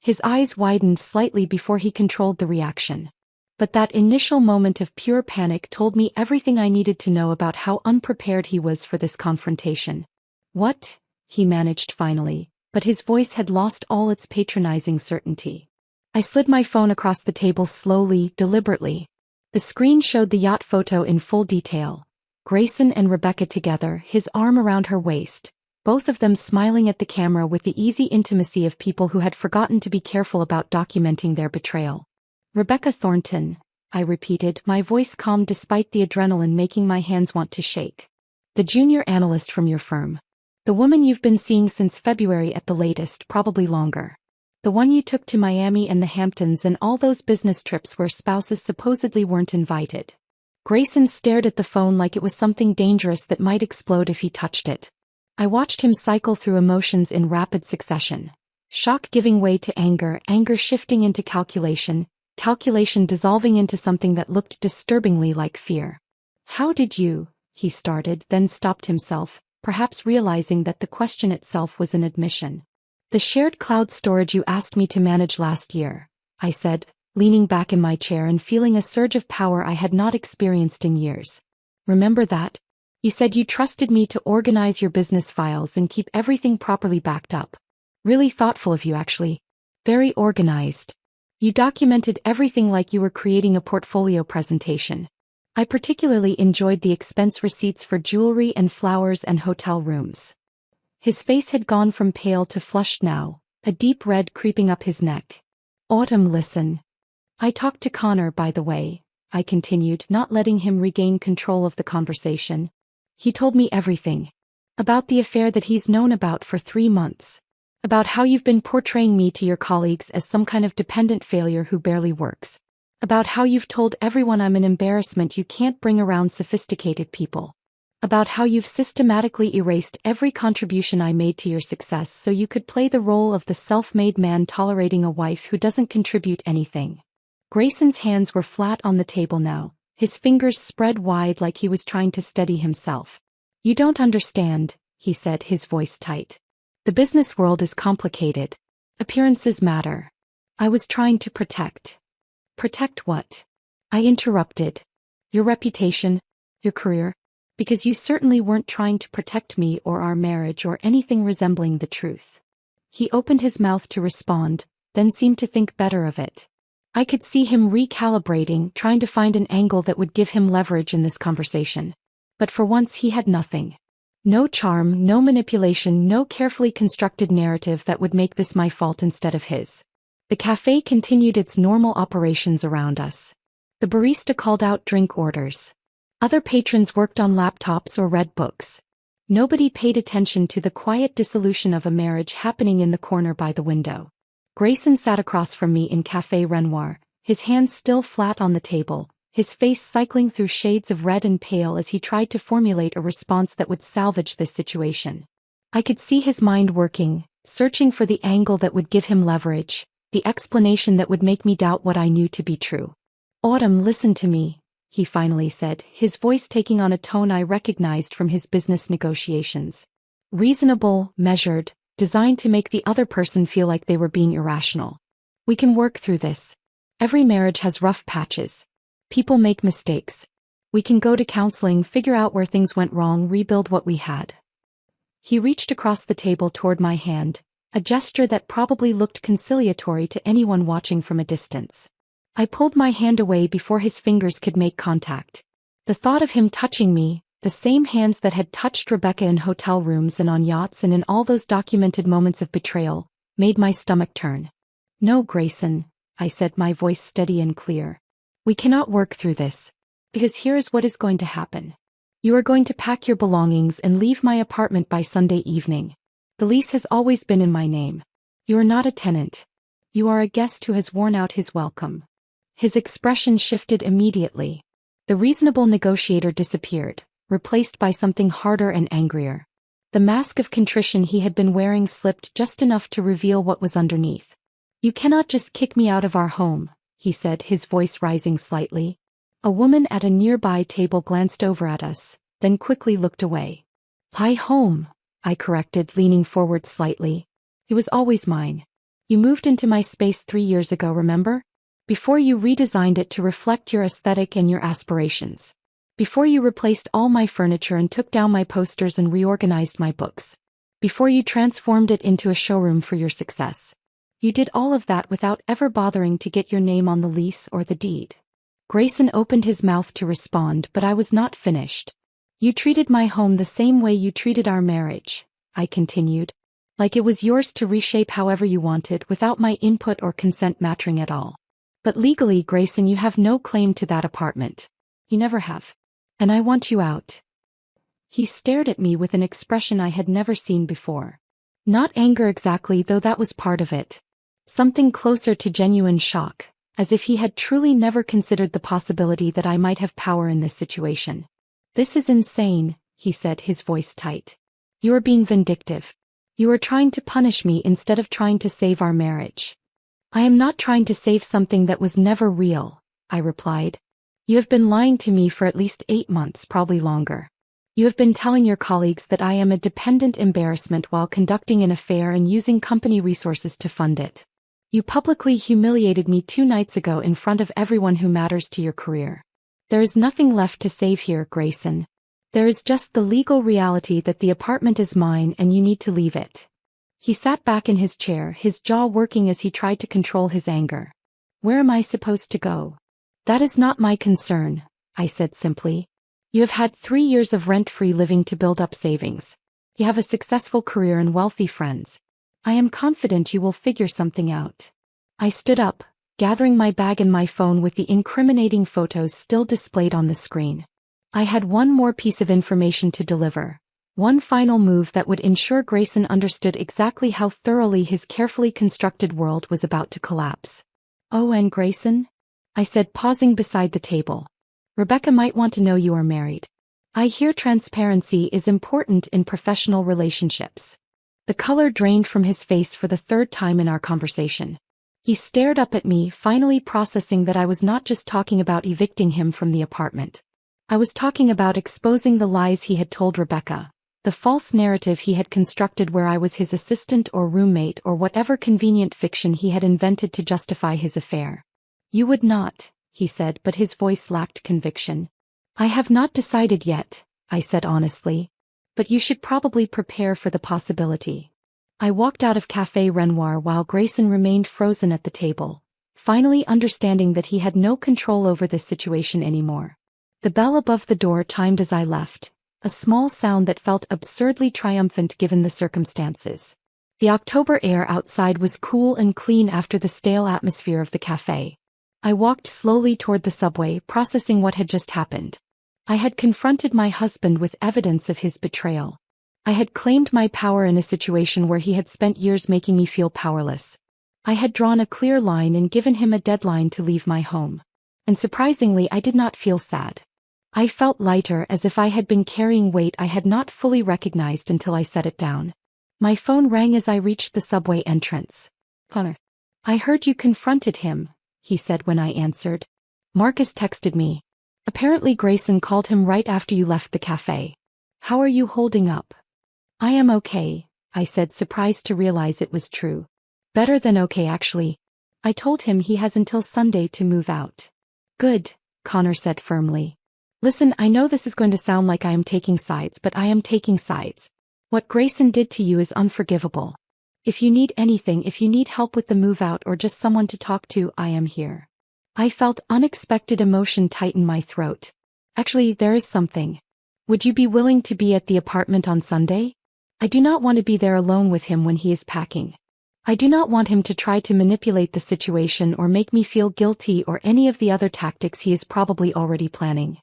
His eyes widened slightly before he controlled the reaction. But that initial moment of pure panic told me everything I needed to know about how unprepared he was for this confrontation. "What?" he managed finally, but his voice had lost all its patronizing certainty. I slid my phone across the table slowly, deliberately. The screen showed the yacht photo in full detail. Grayson and Rebecca together, his arm around her waist, both of them smiling at the camera with the easy intimacy of people who had forgotten to be careful about documenting their betrayal. "Rebecca Thornton," I repeated, my voice calm despite the adrenaline making my hands want to shake. "The junior analyst from your firm. The woman you've been seeing since February at the latest, probably longer. The one you took to Miami and the Hamptons and all those business trips where spouses supposedly weren't invited." Grayson stared at the phone like it was something dangerous that might explode if he touched it. I watched him cycle through emotions in rapid succession. Shock giving way to anger, anger shifting into calculation, calculation dissolving into something that looked disturbingly like fear. "How did you?" he started, then stopped himself, perhaps realizing that the question itself was an admission. "The shared cloud storage you asked me to manage last year," I said, leaning back in my chair and feeling a surge of power I had not experienced in years. "Remember that? You said you trusted me to organize your business files and keep everything properly backed up. Really thoughtful of you, actually. Very organized. You documented everything like you were creating a portfolio presentation. I particularly enjoyed the expense receipts for jewelry and flowers and hotel rooms." His face had gone from pale to flushed now, a deep red creeping up his neck. "Autumn, listen. I talked to Connor, by the way. I continued, not letting him regain control of the conversation. He told me everything. About the affair that he's known about for 3 months. About how you've been portraying me to your colleagues as some kind of dependent failure who barely works. About how you've told everyone I'm an embarrassment you can't bring around sophisticated people. About how you've systematically erased every contribution I made to your success so you could play the role of the self-made man tolerating a wife who doesn't contribute anything. Grayson's hands were flat on the table now, his fingers spread wide like he was trying to steady himself. You don't understand, he said, his voice tight. The business world is complicated. Appearances matter. I was trying to protect. Protect what? I interrupted. Your reputation, your career. Because you certainly weren't trying to protect me or our marriage or anything resembling the truth. He opened his mouth to respond, then seemed to think better of it. I could see him recalibrating, trying to find an angle that would give him leverage in this conversation. But for once he had nothing. No charm, no manipulation, no carefully constructed narrative that would make this my fault instead of his. The cafe continued its normal operations around us. The barista called out drink orders. Other patrons worked on laptops or read books. Nobody paid attention to the quiet dissolution of a marriage happening in the corner by the window. Grayson sat across from me in Café Renoir, his hands still flat on the table, his face cycling through shades of red and pale as he tried to formulate a response that would salvage this situation. I could see his mind working, searching for the angle that would give him leverage, the explanation that would make me doubt what I knew to be true. Autumn, listen to me, he finally said, his voice taking on a tone I recognized from his business negotiations. Reasonable, measured, designed to make the other person feel like they were being irrational. We can work through this. Every marriage has rough patches. People make mistakes. We can go to counseling, figure out where things went wrong, rebuild what we had. He reached across the table toward my hand, a gesture that probably looked conciliatory to anyone watching from a distance. I pulled my hand away before his fingers could make contact. The thought of him touching me, the same hands that had touched Rebecca in hotel rooms and on yachts and in all those documented moments of betrayal, made my stomach turn. No, Grayson, I said, my voice steady and clear. We cannot work through this. Because here is what is going to happen. You are going to pack your belongings and leave my apartment by Sunday evening. The lease has always been in my name. You are not a tenant. You are a guest who has worn out his welcome. His expression shifted immediately. The reasonable negotiator disappeared, replaced by something harder and angrier. The mask of contrition he had been wearing slipped just enough to reveal what was underneath. You cannot just kick me out of our home, he said, his voice rising slightly. A woman at a nearby table glanced over at us, then quickly looked away. My home, I corrected, leaning forward slightly. It was always mine. You moved into my space 3 years ago, remember? Before you redesigned it to reflect your aesthetic and your aspirations. Before you replaced all my furniture and took down my posters and reorganized my books. Before you transformed it into a showroom for your success. You did all of that without ever bothering to get your name on the lease or the deed. Grayson opened his mouth to respond, but I was not finished. You treated my home the same way you treated our marriage, I continued. Like it was yours to reshape however you wanted without my input or consent mattering at all. But legally, Grayson, you have no claim to that apartment. You never have. And I want you out. He stared at me with an expression I had never seen before. Not anger exactly, though that was part of it. Something closer to genuine shock, as if he had truly never considered the possibility that I might have power in this situation. This is insane, he said, his voice tight. You are being vindictive. You are trying to punish me instead of trying to save our marriage. I am not trying to save something that was never real, I replied. You have been lying to me for at least 8 months, probably longer. You have been telling your colleagues that I am a dependent embarrassment while conducting an affair and using company resources to fund it. You publicly humiliated me 2 nights ago in front of everyone who matters to your career. There is nothing left to save here, Grayson. There is just the legal reality that the apartment is mine and you need to leave it. He sat back in his chair, his jaw working as he tried to control his anger. Where am I supposed to go? That is not my concern, I said simply. You have had 3 years of rent-free living to build up savings. You have a successful career and wealthy friends. I am confident you will figure something out. I stood up, gathering my bag and my phone with the incriminating photos still displayed on the screen. I had one more piece of information to deliver. One final move that would ensure Grayson understood exactly how thoroughly his carefully constructed world was about to collapse. "Oh, and Grayson?" I said, pausing beside the table. "Rebecca might want to know you are married. I hear transparency is important in professional relationships." The color drained from his face for the third time in our conversation. He stared up at me, finally processing that I was not just talking about evicting him from the apartment. I was talking about exposing the lies he had told Rebecca, the false narrative he had constructed where I was his assistant or roommate or whatever convenient fiction he had invented to justify his affair. "You would not," he said, but his voice lacked conviction. "I have not decided yet," I said honestly. "But you should probably prepare for the possibility." I walked out of Café Renoir while Grayson remained frozen at the table, finally understanding that he had no control over this situation anymore. The bell above the door chimed as I left, a small sound that felt absurdly triumphant given the circumstances. The October air outside was cool and clean after the stale atmosphere of the café. I walked slowly toward the subway, processing what had just happened. I had confronted my husband with evidence of his betrayal. I had claimed my power in a situation where he had spent years making me feel powerless. I had drawn a clear line and given him a deadline to leave my home. And surprisingly, I did not feel sad. I felt lighter, as if I had been carrying weight I had not fully recognized until I set it down. My phone rang as I reached the subway entrance. "Connor, I heard you confronted him," he said when I answered. "Marcus texted me. Apparently Grayson called him right after you left the cafe. How are you holding up?" "I am okay," I said, surprised to realize it was true. "Better than okay, actually. I told him he has until Sunday to move out." "Good," Connor said firmly. "Listen, I know this is going to sound like I am taking sides, but I am taking sides. What Grayson did to you is unforgivable. If you need anything, if you need help with the move out or just someone to talk to, I am here." I felt unexpected emotion tighten my throat. "Actually, there is something. Would you be willing to be at the apartment on Sunday? I do not want to be there alone with him when he is packing. I do not want him to try to manipulate the situation or make me feel guilty or any of the other tactics he is probably already planning."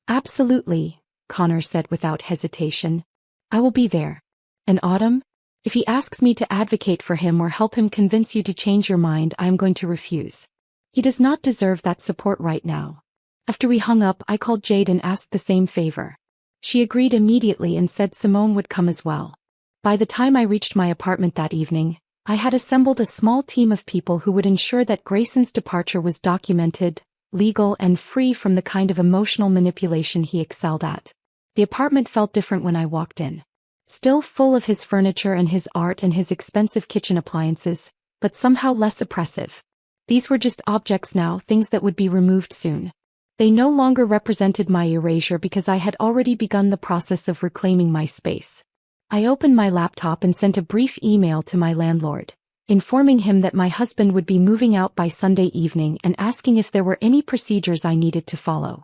"Absolutely," Connor said without hesitation. "I will be there." "And Autumn? If he asks me to advocate for him or help him convince you to change your mind, I am going to refuse. He does not deserve that support right now." After we hung up, I called Jade and asked the same favor. She agreed immediately and said Simone would come as well. By the time I reached my apartment that evening, I had assembled a small team of people who would ensure that Grayson's departure was documented, legal, and free from the kind of emotional manipulation he excelled at. The apartment felt different when I walked in. Still full of his furniture and his art and his expensive kitchen appliances, but somehow less oppressive. These were just objects now, things that would be removed soon. They no longer represented my erasure because I had already begun the process of reclaiming my space. I opened my laptop and sent a brief email to my landlord, informing him that my husband would be moving out by Sunday evening and asking if there were any procedures I needed to follow.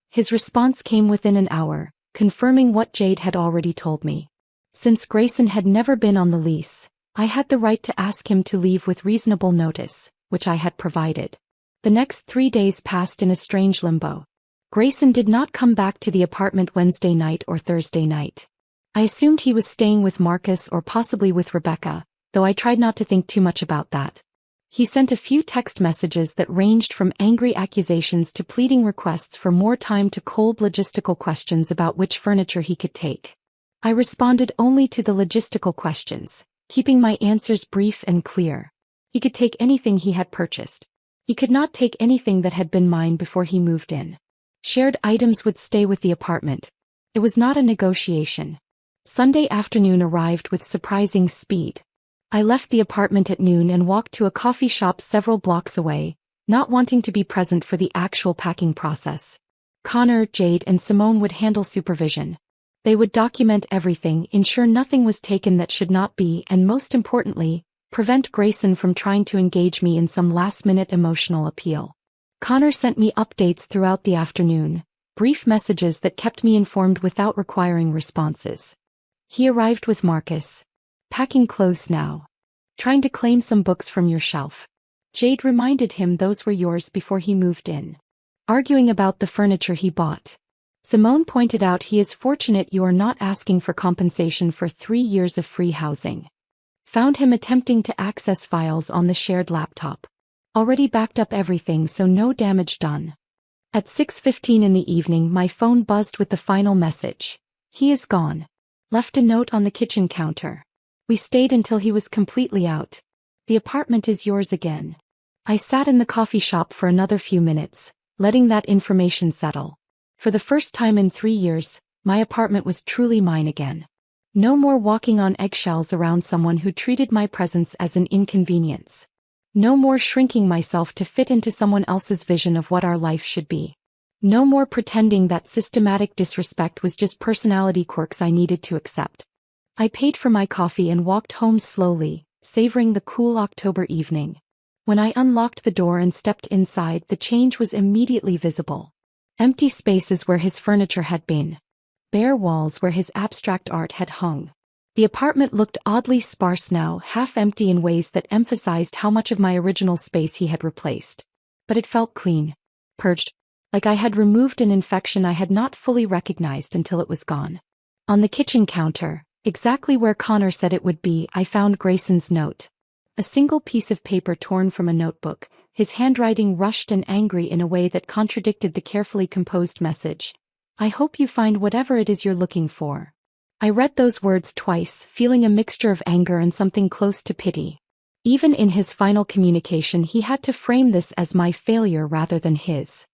His response came within an hour, confirming what Jade had already told me. Since Grayson had never been on the lease, I had the right to ask him to leave with reasonable notice, which I had provided. The next 3 days passed in a strange limbo. Grayson did not come back to the apartment Wednesday night or Thursday night. I assumed he was staying with Marcus or possibly with Rebecca, though I tried not to think too much about that. He sent a few text messages that ranged from angry accusations to pleading requests for more time to cold logistical questions about which furniture he could take. I responded only to the logistical questions, keeping my answers brief and clear. He could take anything he had purchased. He could not take anything that had been mine before he moved in. Shared items would stay with the apartment. It was not a negotiation. Sunday afternoon arrived with surprising speed. I left the apartment at noon and walked to a coffee shop several blocks away, not wanting to be present for the actual packing process. Connor, Jade, and Simone would handle supervision. They would document everything, ensure nothing was taken that should not be, and most importantly, prevent Grayson from trying to engage me in some last-minute emotional appeal. Connor sent me updates throughout the afternoon, brief messages that kept me informed without requiring responses. He arrived with Marcus. "Packing clothes now. Trying to claim some books from your shelf. Jade reminded him those were yours before he moved in. Arguing about the furniture he bought. Simone pointed out he is fortunate you are not asking for compensation for 3 years of free housing. Found him attempting to access files on the shared laptop. Already backed up everything, so no damage done. At 6:15 in the evening my phone buzzed with the final message. He is gone. Left a note on the kitchen counter. We stayed until he was completely out. The apartment is yours again. I sat in the coffee shop for another few minutes, letting that information settle. For the first time in 3 years, my apartment was truly mine again. No more walking on eggshells around someone who treated my presence as an inconvenience. No more shrinking myself to fit into someone else's vision of what our life should be. No more pretending that systematic disrespect was just personality quirks I needed to accept. I paid for my coffee and walked home slowly, savoring the cool October evening. When I unlocked the door and stepped inside, the change was immediately visible. Empty spaces where his furniture had been. Bare walls where his abstract art had hung. The apartment looked oddly sparse now, half empty in ways that emphasized how much of my original space he had replaced. But it felt clean. Purged. Like I had removed an infection I had not fully recognized until it was gone. On the kitchen counter, exactly where Connor said it would be, I found Grayson's note. A single piece of paper torn from a notebook, his handwriting rushed and angry in a way that contradicted the carefully composed message. I hope you find whatever it is you're looking for. I read those words twice, feeling a mixture of anger and something close to pity. Even in his final communication he had to frame this as my failure rather than his.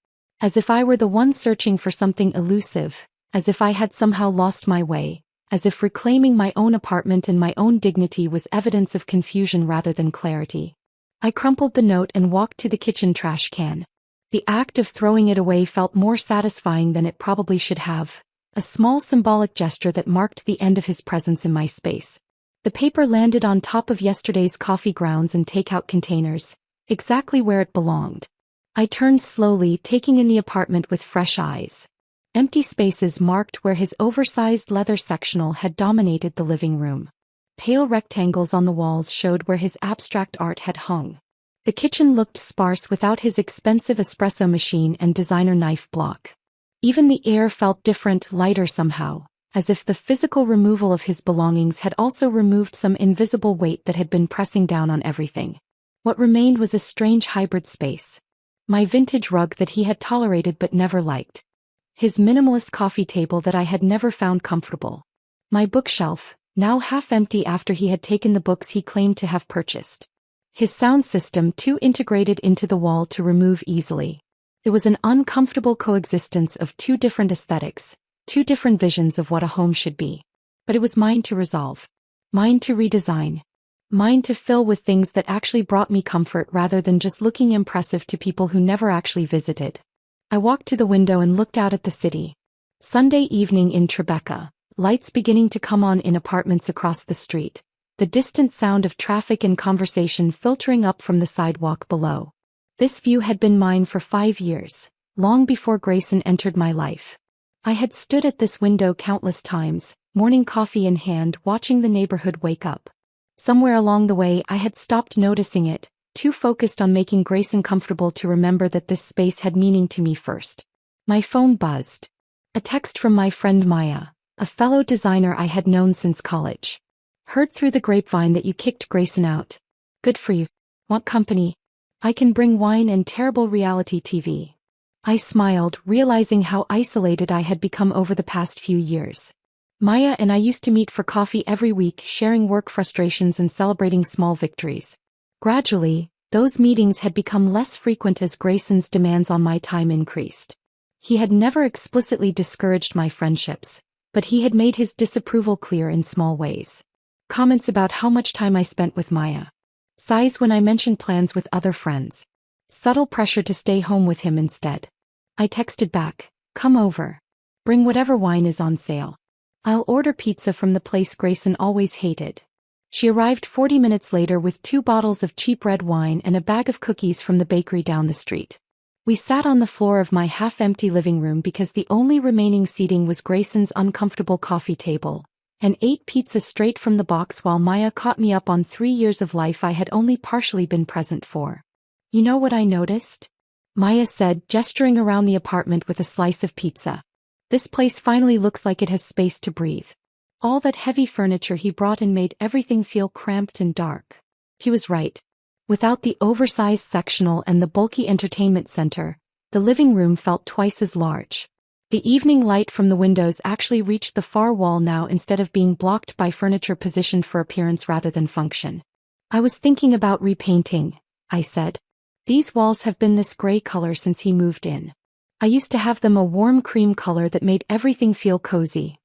As if I were the one searching for something elusive, as if I had somehow lost my way, as if reclaiming my own apartment and my own dignity was evidence of confusion rather than clarity. I crumpled the note and walked to the kitchen trash can. The act of throwing it away felt more satisfying than it probably should have. A small symbolic gesture that marked the end of his presence in my space. The paper landed on top of yesterday's coffee grounds and takeout containers, exactly where it belonged. I turned slowly, taking in the apartment with fresh eyes. Empty spaces marked where his oversized leather sectional had dominated the living room. Pale rectangles on the walls showed where his abstract art had hung. The kitchen looked sparse without his expensive espresso machine and designer knife block. Even the air felt different, lighter somehow, as if the physical removal of his belongings had also removed some invisible weight that had been pressing down on everything. What remained was a strange hybrid space. My vintage rug that he had tolerated but never liked. His minimalist coffee table that I had never found comfortable. My bookshelf, now half empty after he had taken the books he claimed to have purchased. His sound system too integrated into the wall to remove easily. It was an uncomfortable coexistence of two different aesthetics, two different visions of what a home should be. But it was mine to resolve. Mine to redesign. Mine to fill with things that actually brought me comfort rather than just looking impressive to people who never actually visited. I walked to the window and looked out at the city. Sunday evening in Tribeca, lights beginning to come on in apartments across the street, the distant sound of traffic and conversation filtering up from the sidewalk below. This view had been mine for 5 years, long before Grayson entered my life. I had stood at this window countless times, morning coffee in hand, watching the neighborhood wake up. Somewhere along the way I had stopped noticing it, too focused on making Grayson comfortable to remember that this space had meaning to me first. My phone buzzed. A text from my friend Maya, a fellow designer I had known since college. Heard through the grapevine that you kicked Grayson out. Good for you. Want company? I can bring wine and terrible reality TV. I smiled, realizing how isolated I had become over the past few years. Maya and I used to meet for coffee every week, sharing work frustrations and celebrating small victories. Gradually, those meetings had become less frequent as Grayson's demands on my time increased. He had never explicitly discouraged my friendships, but he had made his disapproval clear in small ways. Comments about how much time I spent with Maya. Sighs when I mentioned plans with other friends. Subtle pressure to stay home with him instead. I texted back, come over. Bring whatever wine is on sale. I'll order pizza from the place Grayson always hated. She arrived 40 minutes later with 2 bottles of cheap red wine and a bag of cookies from the bakery down the street. We sat on the floor of my half-empty living room because the only remaining seating was Grayson's uncomfortable coffee table, and ate pizza straight from the box while Maya caught me up on 3 years of life I had only partially been present for. You know what I noticed? Maya said, gesturing around the apartment with a slice of pizza. This place finally looks like it has space to breathe. All that heavy furniture he brought in made everything feel cramped and dark. He was right. Without the oversized sectional and the bulky entertainment center, the living room felt twice as large. The evening light from the windows actually reached the far wall now instead of being blocked by furniture positioned for appearance rather than function. I was thinking about repainting, I said. These walls have been this gray color since he moved in. I used to have them a warm cream color that made everything feel cozy.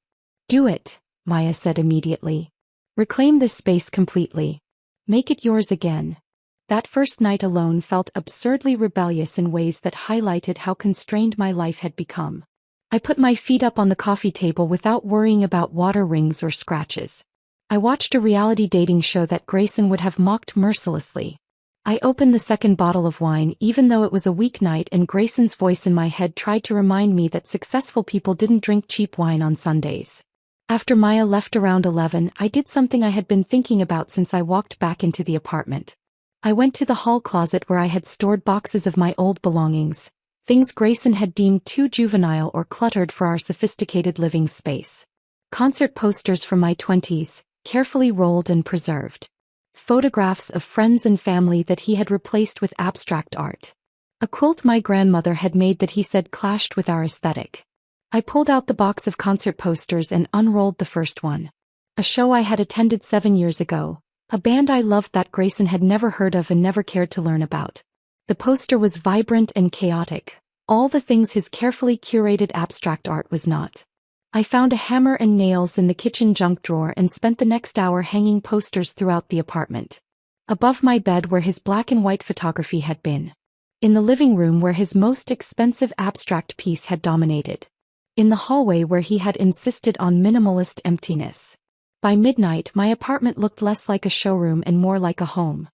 Do it, Maya said immediately. Reclaim this space completely. Make it yours again. That first night alone felt absurdly rebellious in ways that highlighted how constrained my life had become. I put my feet up on the coffee table without worrying about water rings or scratches. I watched a reality dating show that Grayson would have mocked mercilessly. I opened the second bottle of wine even though it was a weeknight and Grayson's voice in my head tried to remind me that successful people didn't drink cheap wine on Sundays. After Maya left around 11, I did something I had been thinking about since I walked back into the apartment. I went to the hall closet where I had stored boxes of my old belongings, things Grayson had deemed too juvenile or cluttered for our sophisticated living space. Concert posters from my 20s, carefully rolled and preserved. Photographs of friends and family that he had replaced with abstract art. A quilt my grandmother had made that he said clashed with our aesthetic. I pulled out the box of concert posters and unrolled the first one. A show I had attended 7 years ago, a band I loved that Grayson had never heard of and never cared to learn about. The poster was vibrant and chaotic, all the things his carefully curated abstract art was not. I found a hammer and nails in the kitchen junk drawer and spent the next hour hanging posters throughout the apartment. Above my bed where his black and white photography had been. In the living room where his most expensive abstract piece had dominated. In the hallway where he had insisted on minimalist emptiness. By midnight, my apartment looked less like a showroom and more like a home.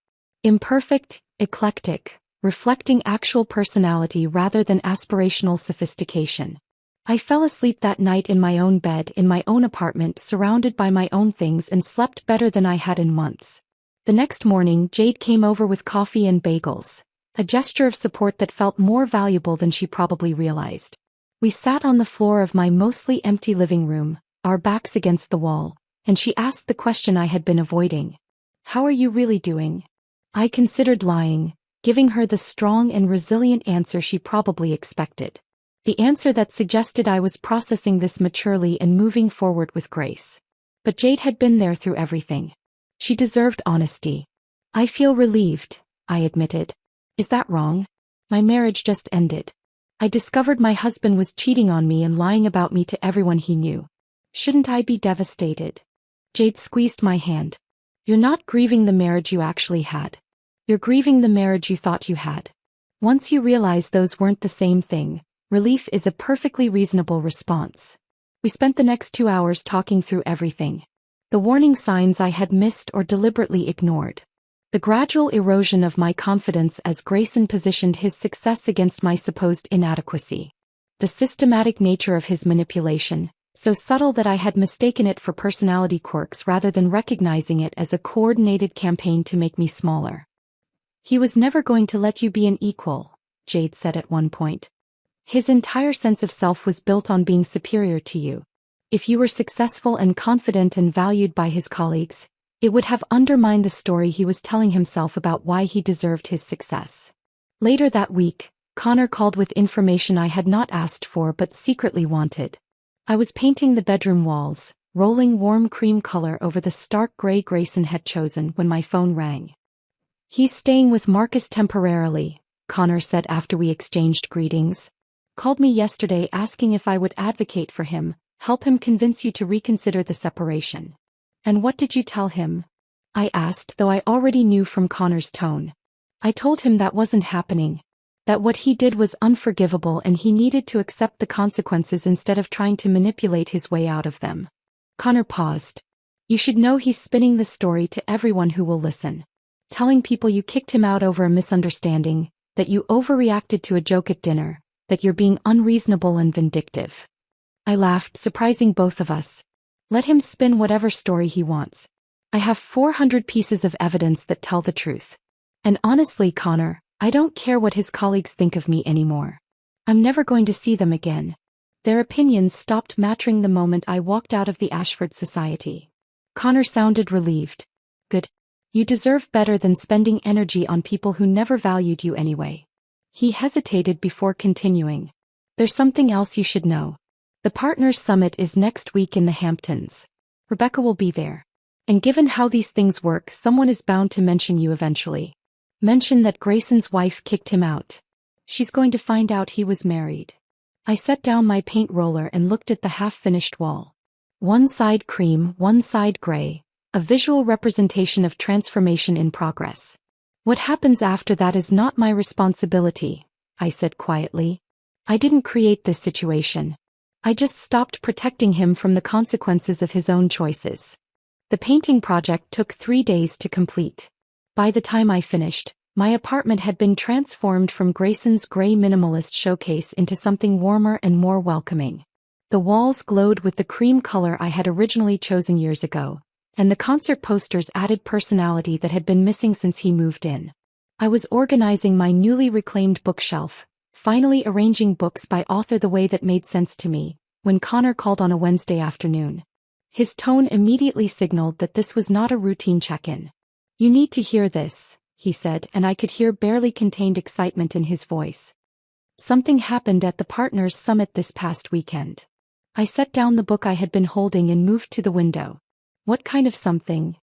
Imperfect, eclectic, reflecting actual personality rather than aspirational sophistication. I fell asleep that night in my own bed in my own apartment surrounded by my own things and slept better than I had in months. The next morning, Jade came over with coffee and bagels, a gesture of support that felt more valuable than she probably realized. We sat on the floor of my mostly empty living room, our backs against the wall, and she asked the question I had been avoiding. How are you really doing? I considered lying, giving her the strong and resilient answer she probably expected. The answer that suggested I was processing this maturely and moving forward with grace. But Jade had been there through everything. She deserved honesty. I feel relieved, I admitted. Is that wrong? My marriage just ended. I discovered my husband was cheating on me and lying about me to everyone he knew. Shouldn't I be devastated? Jade squeezed my hand. You're not grieving the marriage you actually had. You're grieving the marriage you thought you had. Once you realize those weren't the same thing, relief is a perfectly reasonable response. We spent the next 2 hours talking through everything. The warning signs I had missed or deliberately ignored. The gradual erosion of my confidence as Grayson positioned his success against my supposed inadequacy. The systematic nature of his manipulation, so subtle that I had mistaken it for personality quirks rather than recognizing it as a coordinated campaign to make me smaller. He was never going to let you be an equal, Jade said at one point. His entire sense of self was built on being superior to you. If you were successful and confident and valued by his colleagues, it would have undermined the story he was telling himself about why he deserved his success. Later that week, Connor called with information I had not asked for but secretly wanted. I was painting the bedroom walls, rolling warm cream color over the stark gray Grayson had chosen when my phone rang. He's staying with Marcus temporarily, Connor said after we exchanged greetings. Called me yesterday asking if I would advocate for him, help him convince you to reconsider the separation. And what did you tell him? I asked, though I already knew from Connor's tone. I told him that wasn't happening. That what he did was unforgivable and he needed to accept the consequences instead of trying to manipulate his way out of them. Connor paused. You should know he's spinning the story to everyone who will listen. Telling people you kicked him out over a misunderstanding, that you overreacted to a joke at dinner, that you're being unreasonable and vindictive. I laughed, surprising both of us. Let him spin whatever story he wants. I have 400 pieces of evidence that tell the truth. And honestly, Connor, I don't care what his colleagues think of me anymore. I'm never going to see them again. Their opinions stopped mattering the moment I walked out of the Ashford Society. Connor sounded relieved. Good. You deserve better than spending energy on people who never valued you anyway. He hesitated before continuing. There's something else you should know. The Partners Summit is next week in the Hamptons. Rebecca will be there. And given how these things work, someone is bound to mention you eventually. Mention that Grayson's wife kicked him out. She's going to find out he was married. I set down my paint roller and looked at the half-finished wall. One side cream, one side gray, a visual representation of transformation in progress. What happens after that is not my responsibility, I said quietly. I didn't create this situation. I just stopped protecting him from the consequences of his own choices. The painting project took 3 days to complete. By the time I finished, my apartment had been transformed from Grayson's gray minimalist showcase into something warmer and more welcoming. The walls glowed with the cream color I had originally chosen years ago, and the concert posters added personality that had been missing since he moved in. I was organizing my newly reclaimed bookshelf, finally arranging books by author the way that made sense to me, when Connor called on a Wednesday afternoon. His tone immediately signaled that this was not a routine check-in. You need to hear this, he said, and I could hear barely contained excitement in his voice. Something happened at the Partners Summit this past weekend. I set down the book I had been holding and moved to the window. What kind of something?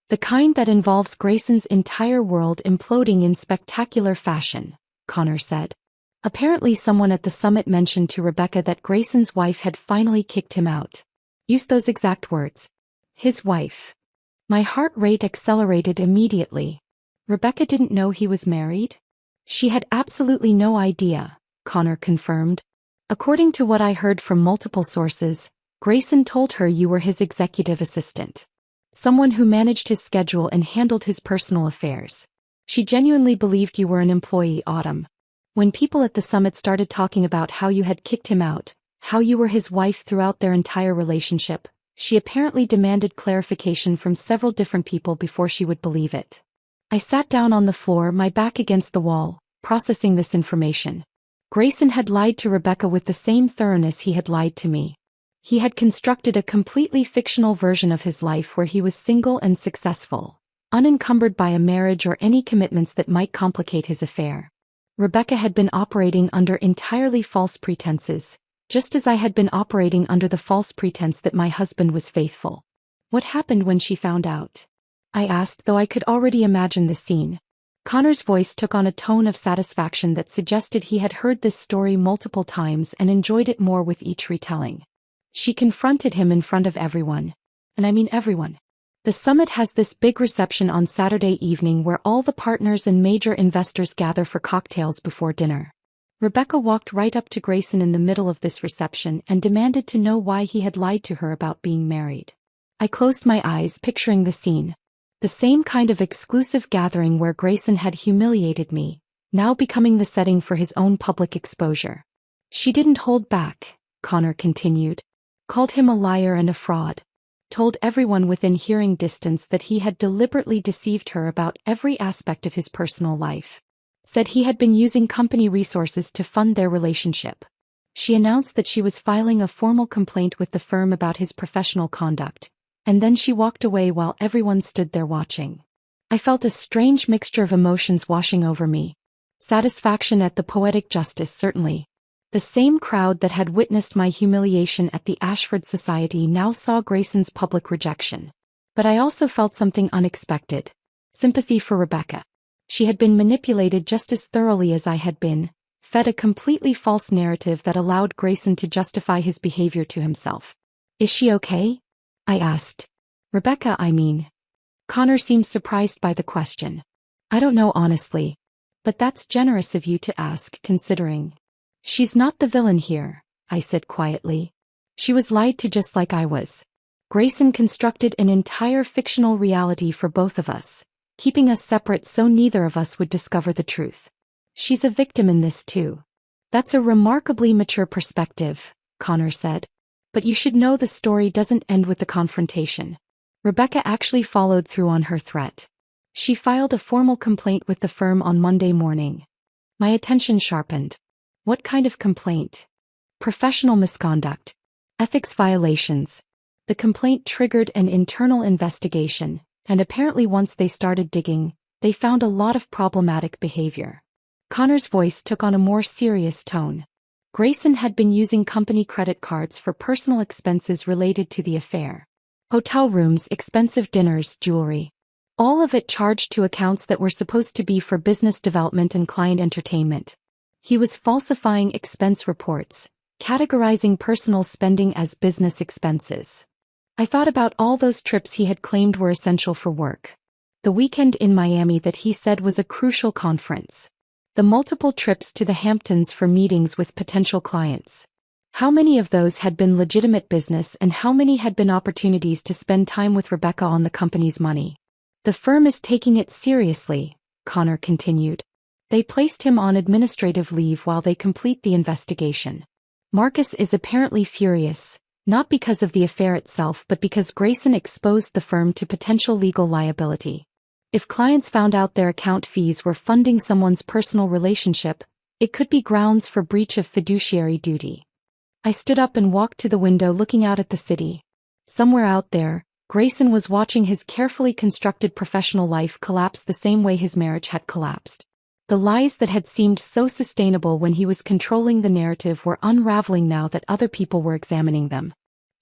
The kind that involves Grayson's entire world imploding in spectacular fashion, Connor said. Apparently someone at the summit mentioned to Rebecca that Grayson's wife had finally kicked him out. Used those exact words. His wife. My heart rate accelerated immediately. Rebecca didn't know he was married? She had absolutely no idea, Connor confirmed. According to what I heard from multiple sources, Grayson told her you were his executive assistant. Someone who managed his schedule and handled his personal affairs. She genuinely believed you were an employee, Autumn. When people at the summit started talking about how you had kicked him out, how you were his wife throughout their entire relationship, she apparently demanded clarification from several different people before she would believe it. I sat down on the floor, my back against the wall, processing this information. Grayson had lied to Rebecca with the same thoroughness he had lied to me. He had constructed a completely fictional version of his life where he was single and successful, unencumbered by a marriage or any commitments that might complicate his affair. Rebecca had been operating under entirely false pretenses, just as I had been operating under the false pretense that my husband was faithful. What happened when she found out? I asked, though I could already imagine the scene. Connor's voice took on a tone of satisfaction that suggested he had heard this story multiple times and enjoyed it more with each retelling. She confronted him in front of everyone. And I mean everyone. The summit has this big reception on Saturday evening where all the partners and major investors gather for cocktails before dinner. Rebecca walked right up to Grayson in the middle of this reception and demanded to know why he had lied to her about being married. I closed my eyes, picturing the scene. The same kind of exclusive gathering where Grayson had humiliated me, now becoming the setting for his own public exposure. She didn't hold back, Connor continued. Called him a liar and a fraud. Told everyone within hearing distance that he had deliberately deceived her about every aspect of his personal life. Said he had been using company resources to fund their relationship. She announced that she was filing a formal complaint with the firm about his professional conduct, and then she walked away while everyone stood there watching. I felt a strange mixture of emotions washing over me. Satisfaction at the poetic justice, certainly. The same crowd that had witnessed my humiliation at the Ashford Society now saw Grayson's public rejection. But I also felt something unexpected. Sympathy for Rebecca. She had been manipulated just as thoroughly as I had been, fed a completely false narrative that allowed Grayson to justify his behavior to himself. Is she okay? I asked. Rebecca, I mean. Connor seemed surprised by the question. I don't know honestly. But that's generous of you to ask, considering. She's not the villain here, I said quietly. She was lied to just like I was. Grayson constructed an entire fictional reality for both of us, keeping us separate so neither of us would discover the truth. She's a victim in this too. That's a remarkably mature perspective, Connor said. But you should know the story doesn't end with the confrontation. Rebecca actually followed through on her threat. She filed a formal complaint with the firm on Monday morning, My attention sharpened. What kind of complaint? Professional misconduct. Ethics violations. The complaint triggered an internal investigation, and apparently once they started digging, they found a lot of problematic behavior. Connor's voice took on a more serious tone. Grayson had been using company credit cards for personal expenses related to the affair. Hotel rooms, expensive dinners, jewelry. All of it charged to accounts that were supposed to be for business development and client entertainment. He was falsifying expense reports, categorizing personal spending as business expenses. I thought about all those trips he had claimed were essential for work. The weekend in Miami that he said was a crucial conference. The multiple trips to the Hamptons for meetings with potential clients. How many of those had been legitimate business and how many had been opportunities to spend time with Rebecca on the company's money? The firm is taking it seriously, Connor continued. They placed him on administrative leave while they complete the investigation. Marcus is apparently furious, not because of the affair itself but because Grayson exposed the firm to potential legal liability. If clients found out their account fees were funding someone's personal relationship, it could be grounds for breach of fiduciary duty. I stood up and walked to the window looking out at the city. Somewhere out there, Grayson was watching his carefully constructed professional life collapse the same way his marriage had collapsed. The lies that had seemed so sustainable when he was controlling the narrative were unraveling now that other people were examining them.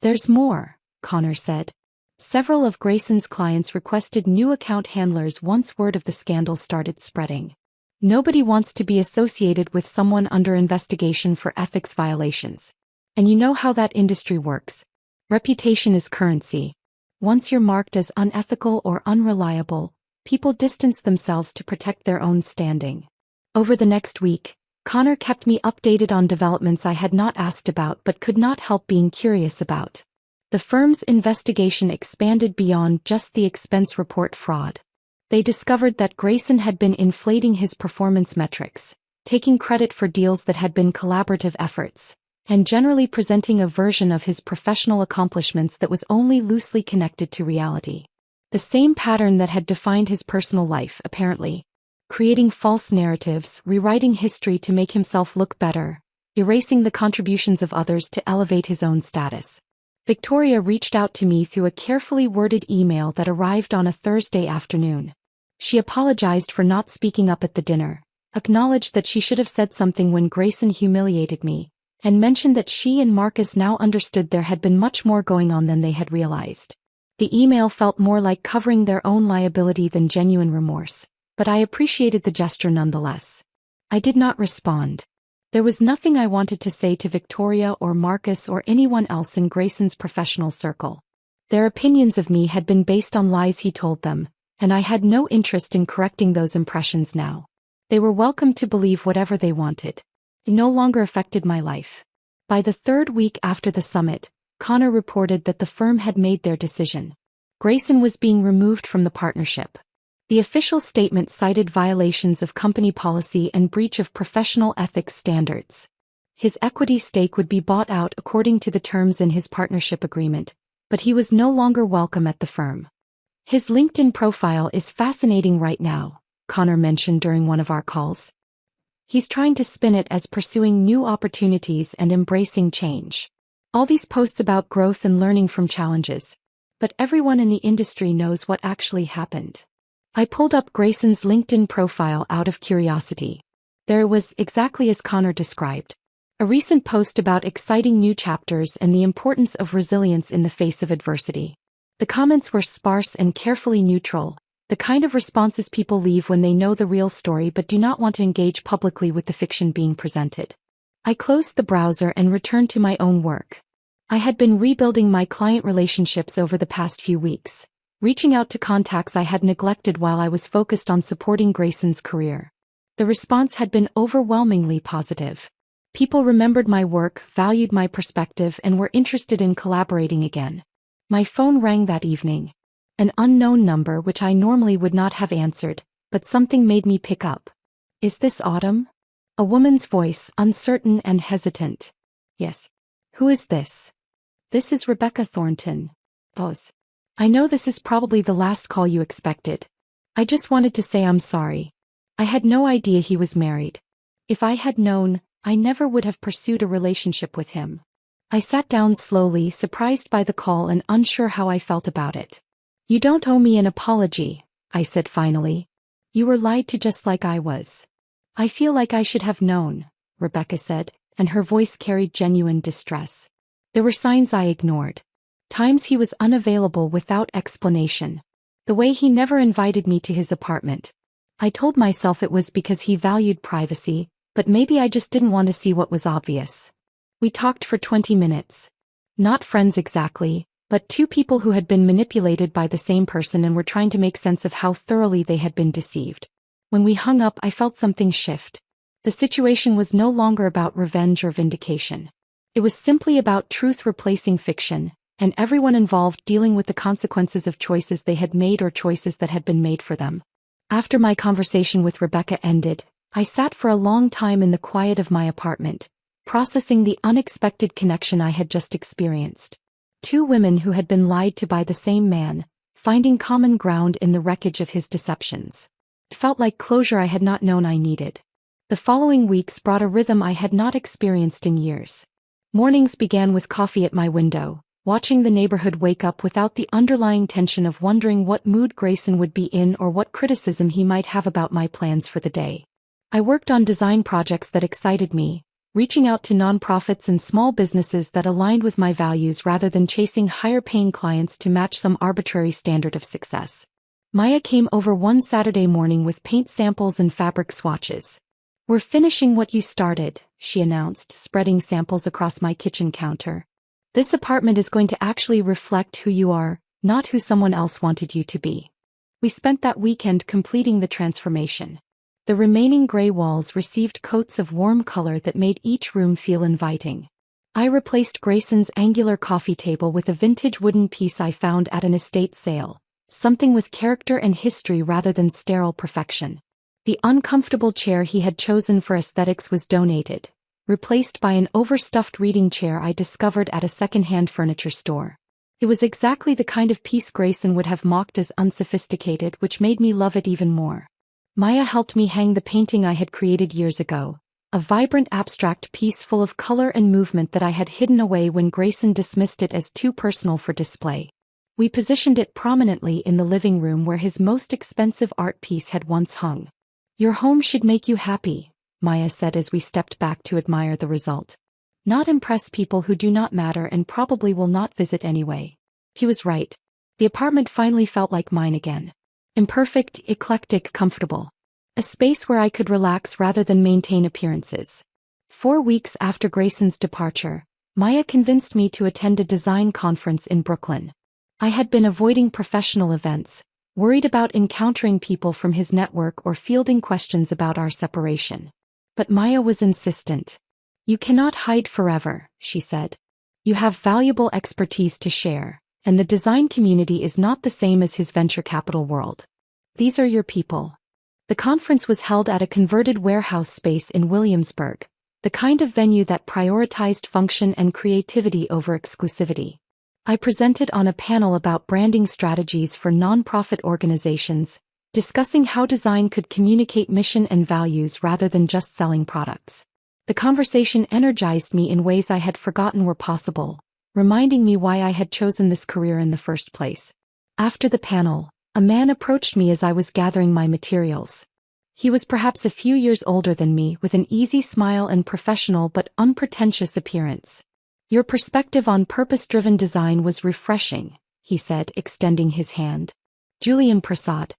There's more, Connor said. Several of Grayson's clients requested new account handlers once word of the scandal started spreading. Nobody wants to be associated with someone under investigation for ethics violations. And you know how that industry works. Reputation is currency. Once you're marked as unethical or unreliable, people distance themselves to protect their own standing. Over the next week, Connor kept me updated on developments I had not asked about but could not help being curious about. The firm's investigation expanded beyond just the expense report fraud. They discovered that Grayson had been inflating his performance metrics, taking credit for deals that had been collaborative efforts, and generally presenting a version of his professional accomplishments that was only loosely connected to reality. The same pattern that had defined his personal life, apparently. Creating false narratives, rewriting history to make himself look better, erasing the contributions of others to elevate his own status. Victoria reached out to me through a carefully worded email that arrived on a Thursday afternoon. She apologized for not speaking up at the dinner, acknowledged that she should have said something when Grayson humiliated me, and mentioned that she and Marcus now understood there had been much more going on than they had realized. The email felt more like covering their own liability than genuine remorse, but I appreciated the gesture nonetheless. I did not respond. There was nothing I wanted to say to Victoria or Marcus or anyone else in Grayson's professional circle. Their opinions of me had been based on lies he told them, and I had no interest in correcting those impressions now. They were welcome to believe whatever they wanted. It no longer affected my life. By the third week after the summit, Connor reported that the firm had made their decision. Grayson was being removed from the partnership. The official statement cited violations of company policy and breach of professional ethics standards. His equity stake would be bought out according to the terms in his partnership agreement, but he was no longer welcome at the firm. His LinkedIn profile is fascinating right now, Connor mentioned during one of our calls. He's trying to spin it as pursuing new opportunities and embracing change. All these posts about growth and learning from challenges. But everyone in the industry knows what actually happened. I pulled up Grayson's LinkedIn profile out of curiosity. There it was, exactly as Connor described. A recent post about exciting new chapters and the importance of resilience in the face of adversity. The comments were sparse and carefully neutral, the kind of responses people leave when they know the real story but do not want to engage publicly with the fiction being presented. I closed the browser and returned to my own work. I had been rebuilding my client relationships over the past few weeks, reaching out to contacts I had neglected while I was focused on supporting Grayson's career. The response had been overwhelmingly positive. People remembered my work, valued my perspective, and were interested in collaborating again. My phone rang that evening. An unknown number which I normally would not have answered, but something made me pick up. Is this Autumn? A woman's voice, uncertain and hesitant. Yes. Who is this? This is Rebecca Thornton. Pause. I know this is probably the last call you expected. I just wanted to say I'm sorry. I had no idea he was married. If I had known, I never would have pursued a relationship with him. I sat down slowly, surprised by the call and unsure how I felt about it. You don't owe me an apology, I said finally. You were lied to just like I was. I feel like I should have known, Rebecca said, and her voice carried genuine distress. There were signs I ignored. Times he was unavailable without explanation. The way he never invited me to his apartment. I told myself it was because he valued privacy, but maybe I just didn't want to see what was obvious. We talked for 20 minutes. Not friends exactly, but two people who had been manipulated by the same person and were trying to make sense of how thoroughly they had been deceived. When we hung up, I felt something shift. The situation was no longer about revenge or vindication. It was simply about truth replacing fiction, and everyone involved dealing with the consequences of choices they had made or choices that had been made for them. After my conversation with Rebecca ended, I sat for a long time in the quiet of my apartment, processing the unexpected connection I had just experienced. Two women who had been lied to by the same man, finding common ground in the wreckage of his deceptions. It felt like closure I had not known I needed. The following weeks brought a rhythm I had not experienced in years. Mornings began with coffee at my window, watching the neighborhood wake up without the underlying tension of wondering what mood Grayson would be in or what criticism he might have about my plans for the day. I worked on design projects that excited me, reaching out to nonprofits and small businesses that aligned with my values rather than chasing higher-paying clients to match some arbitrary standard of success. Maya came over one Saturday morning with paint samples and fabric swatches. We're finishing what you started, she announced, spreading samples across my kitchen counter. This apartment is going to actually reflect who you are, not who someone else wanted you to be. We spent that weekend completing the transformation. The remaining gray walls received coats of warm color that made each room feel inviting. I replaced Grayson's angular coffee table with a vintage wooden piece I found at an estate sale, something with character and history rather than sterile perfection. The uncomfortable chair he had chosen for aesthetics was donated, replaced by an overstuffed reading chair I discovered at a second-hand furniture store. It was exactly the kind of piece Grayson would have mocked as unsophisticated, which made me love it even more. Maya helped me hang the painting I had created years ago, a vibrant abstract piece full of color and movement that I had hidden away when Grayson dismissed it as too personal for display. We positioned it prominently in the living room where his most expensive art piece had once hung. Your home should make you happy, Maya said as we stepped back to admire the result. Not impress people who do not matter and probably will not visit anyway. He was right. The apartment finally felt like mine again. Imperfect, eclectic, comfortable. A space where I could relax rather than maintain appearances. 4 weeks after Grayson's departure, Maya convinced me to attend a design conference in Brooklyn. I had been avoiding professional events, worried about encountering people from his network or fielding questions about our separation. But Maya was insistent. You cannot hide forever, she said. You have valuable expertise to share, and the design community is not the same as his venture capital world. These are your people. The conference was held at a converted warehouse space in Williamsburg, the kind of venue that prioritized function and creativity over exclusivity. I presented on a panel about branding strategies for nonprofit organizations, discussing how design could communicate mission and values rather than just selling products. The conversation energized me in ways I had forgotten were possible, reminding me why I had chosen this career in the first place. After the panel, a man approached me as I was gathering my materials. He was perhaps a few years older than me, with an easy smile and professional but unpretentious appearance. Your perspective on purpose-driven design was refreshing, he said, extending his hand. Julian Prasad.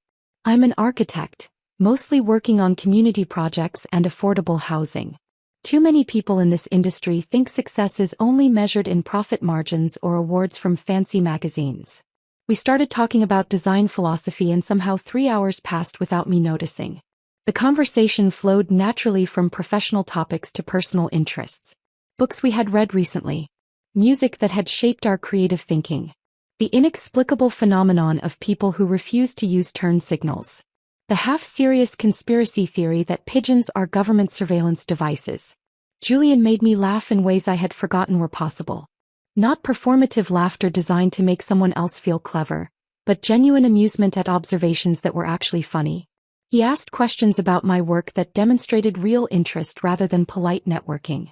I'm an architect, mostly working on community projects and affordable housing. Too many people in this industry think success is only measured in profit margins or awards from fancy magazines. We started talking about design philosophy and somehow 3 hours passed without me noticing. The conversation flowed naturally from professional topics to personal interests. Books we had read recently. Music that had shaped our creative thinking. The inexplicable phenomenon of people who refuse to use turn signals. The half-serious conspiracy theory that pigeons are government surveillance devices. Julian made me laugh in ways I had forgotten were possible. Not performative laughter designed to make someone else feel clever, but genuine amusement at observations that were actually funny. He asked questions about my work that demonstrated real interest rather than polite networking.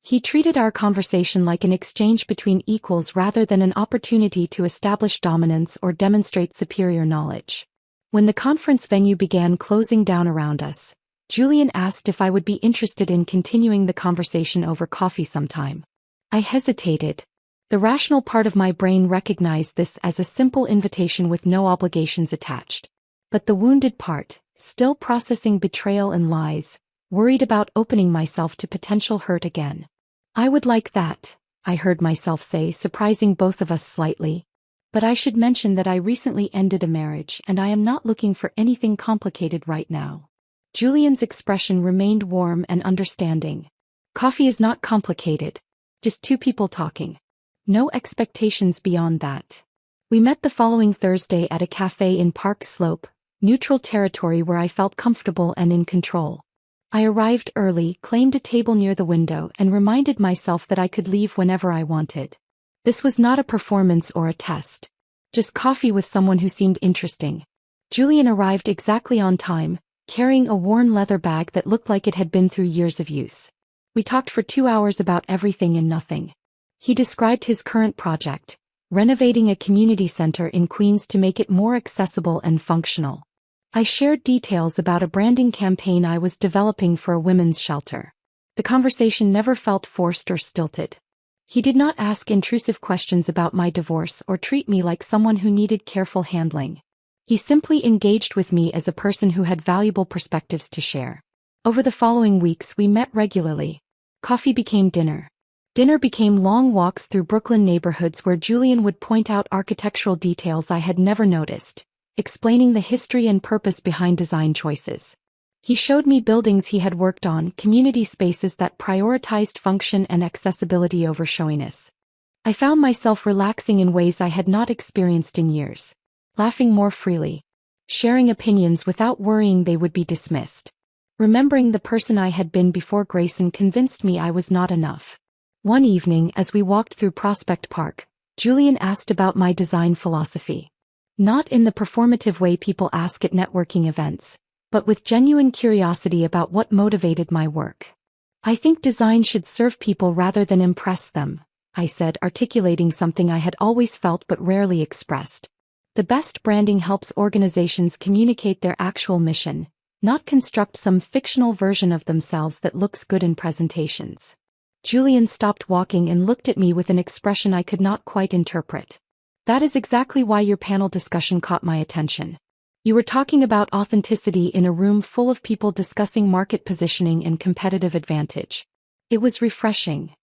He treated our conversation like an exchange between equals rather than an opportunity to establish dominance or demonstrate superior knowledge. When the conference venue began closing down around us, Julian asked if I would be interested in continuing the conversation over coffee sometime. I hesitated. The rational part of my brain recognized this as a simple invitation with no obligations attached. But the wounded part, still processing betrayal and lies, worried about opening myself to potential hurt again. I would like that, I heard myself say, surprising both of us slightly. But I should mention that I recently ended a marriage and I am not looking for anything complicated right now. Julian's expression remained warm and understanding. Coffee is not complicated. Just two people talking. No expectations beyond that. We met the following Thursday at a cafe in Park Slope, neutral territory where I felt comfortable and in control. I arrived early, claimed a table near the window, and reminded myself that I could leave whenever I wanted. This was not a performance or a test. Just coffee with someone who seemed interesting. Julian arrived exactly on time, carrying a worn leather bag that looked like it had been through years of use. We talked for 2 hours about everything and nothing. He described his current project, renovating a community center in Queens to make it more accessible and functional. I shared details about a branding campaign I was developing for a women's shelter. The conversation never felt forced or stilted. He did not ask intrusive questions about my divorce or treat me like someone who needed careful handling. He simply engaged with me as a person who had valuable perspectives to share. Over the following weeks we met regularly. Coffee became dinner. Dinner became long walks through Brooklyn neighborhoods where Julian would point out architectural details I had never noticed, explaining the history and purpose behind design choices. He showed me buildings he had worked on, community spaces that prioritized function and accessibility over showiness. I found myself relaxing in ways I had not experienced in years, laughing more freely, sharing opinions without worrying they would be dismissed. Remembering the person I had been before Grayson convinced me I was not enough. One evening, as we walked through Prospect Park, Julian asked about my design philosophy. Not in the performative way people ask at networking events, but with genuine curiosity about what motivated my work. I think design should serve people rather than impress them, I said, articulating something I had always felt but rarely expressed. The best branding helps organizations communicate their actual mission, not construct some fictional version of themselves that looks good in presentations. Julian stopped walking and looked at me with an expression I could not quite interpret. That is exactly why your panel discussion caught my attention. You were talking about authenticity in a room full of people discussing market positioning and competitive advantage. It was refreshing.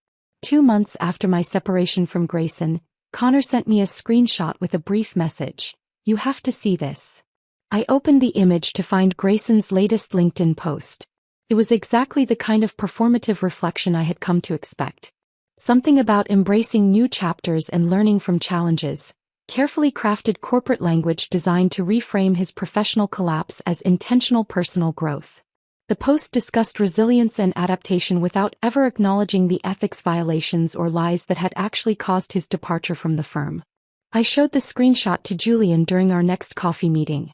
2 months after my separation from Grayson, Connor sent me a screenshot with a brief message. You have to see this. I opened the image to find Grayson's latest LinkedIn post. It was exactly the kind of performative reflection I had come to expect. Something about embracing new chapters and learning from challenges, carefully crafted corporate language designed to reframe his professional collapse as intentional personal growth. The post discussed resilience and adaptation without ever acknowledging the ethics violations or lies that had actually caused his departure from the firm. I showed the screenshot to Julian during our next coffee meeting.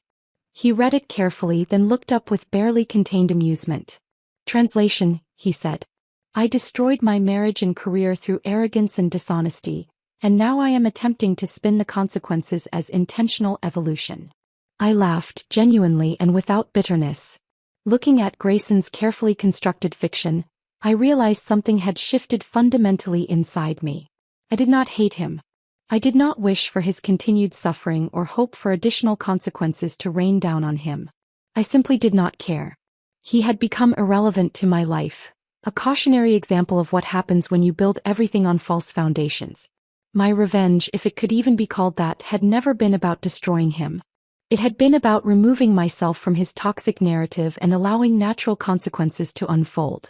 He read it carefully, then looked up with barely contained amusement. Translation, he said. I destroyed my marriage and career through arrogance and dishonesty, and now I am attempting to spin the consequences as intentional evolution. I laughed, genuinely and without bitterness. Looking at Grayson's carefully constructed fiction, I realized something had shifted fundamentally inside me. I did not hate him. I did not wish for his continued suffering or hope for additional consequences to rain down on him. I simply did not care. He had become irrelevant to my life, a cautionary example of what happens when you build everything on false foundations. My revenge, if it could even be called that, had never been about destroying him. It had been about removing myself from his toxic narrative and allowing natural consequences to unfold.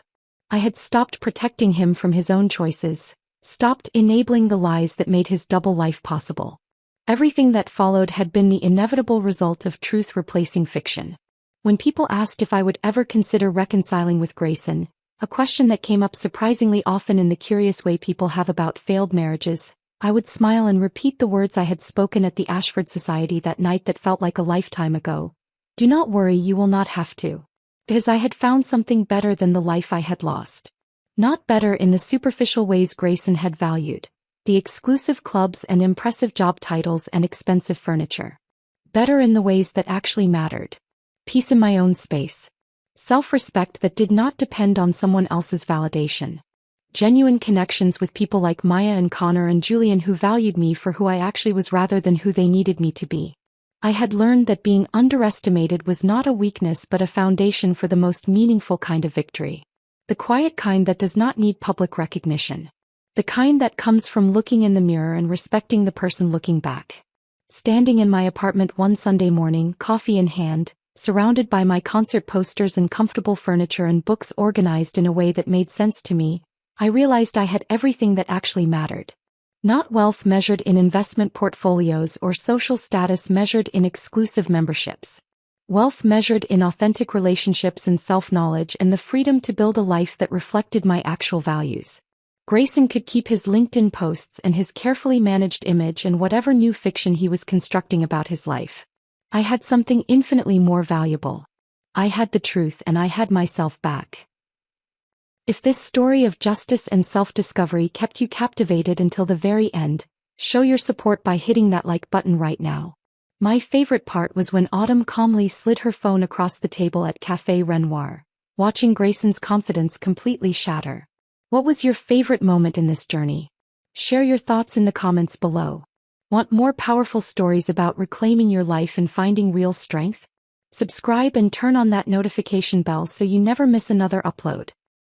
I had stopped protecting him from his own choices, stopped enabling the lies that made his double life possible. Everything that followed had been the inevitable result of truth replacing fiction. When people asked if I would ever consider reconciling with Grayson, a question that came up surprisingly often in the curious way people have about failed marriages, I would smile and repeat the words I had spoken at the Ashford Society that night that felt like a lifetime ago. Do not worry, you will not have to. Because I had found something better than the life I had lost. Not better in the superficial ways Grayson had valued. The exclusive clubs and impressive job titles and expensive furniture. Better in the ways that actually mattered. Peace in my own space. Self-respect that did not depend on someone else's validation. Genuine connections with people like Maya and Connor and Julian who valued me for who I actually was rather than who they needed me to be. I had learned that being underestimated was not a weakness but a foundation for the most meaningful kind of victory. The quiet kind that does not need public recognition. The kind that comes from looking in the mirror and respecting the person looking back. Standing in my apartment one Sunday morning, coffee in hand, surrounded by my concert posters and comfortable furniture and books organized in a way that made sense to me, I realized I had everything that actually mattered. Not wealth measured in investment portfolios or social status measured in exclusive memberships. Wealth measured in authentic relationships and self-knowledge and the freedom to build a life that reflected my actual values. Grayson could keep his LinkedIn posts and his carefully managed image and whatever new fiction he was constructing about his life. I had something infinitely more valuable. I had the truth and I had myself back. If this story of justice and self-discovery kept you captivated until the very end, show your support by hitting that like button right now. My favorite part was when Autumn calmly slid her phone across the table at Café Renoir, watching Grayson's confidence completely shatter. What was your favorite moment in this journey? Share your thoughts in the comments below. Want more powerful stories about reclaiming your life and finding real strength? Subscribe and turn on that notification bell so you never miss another upload.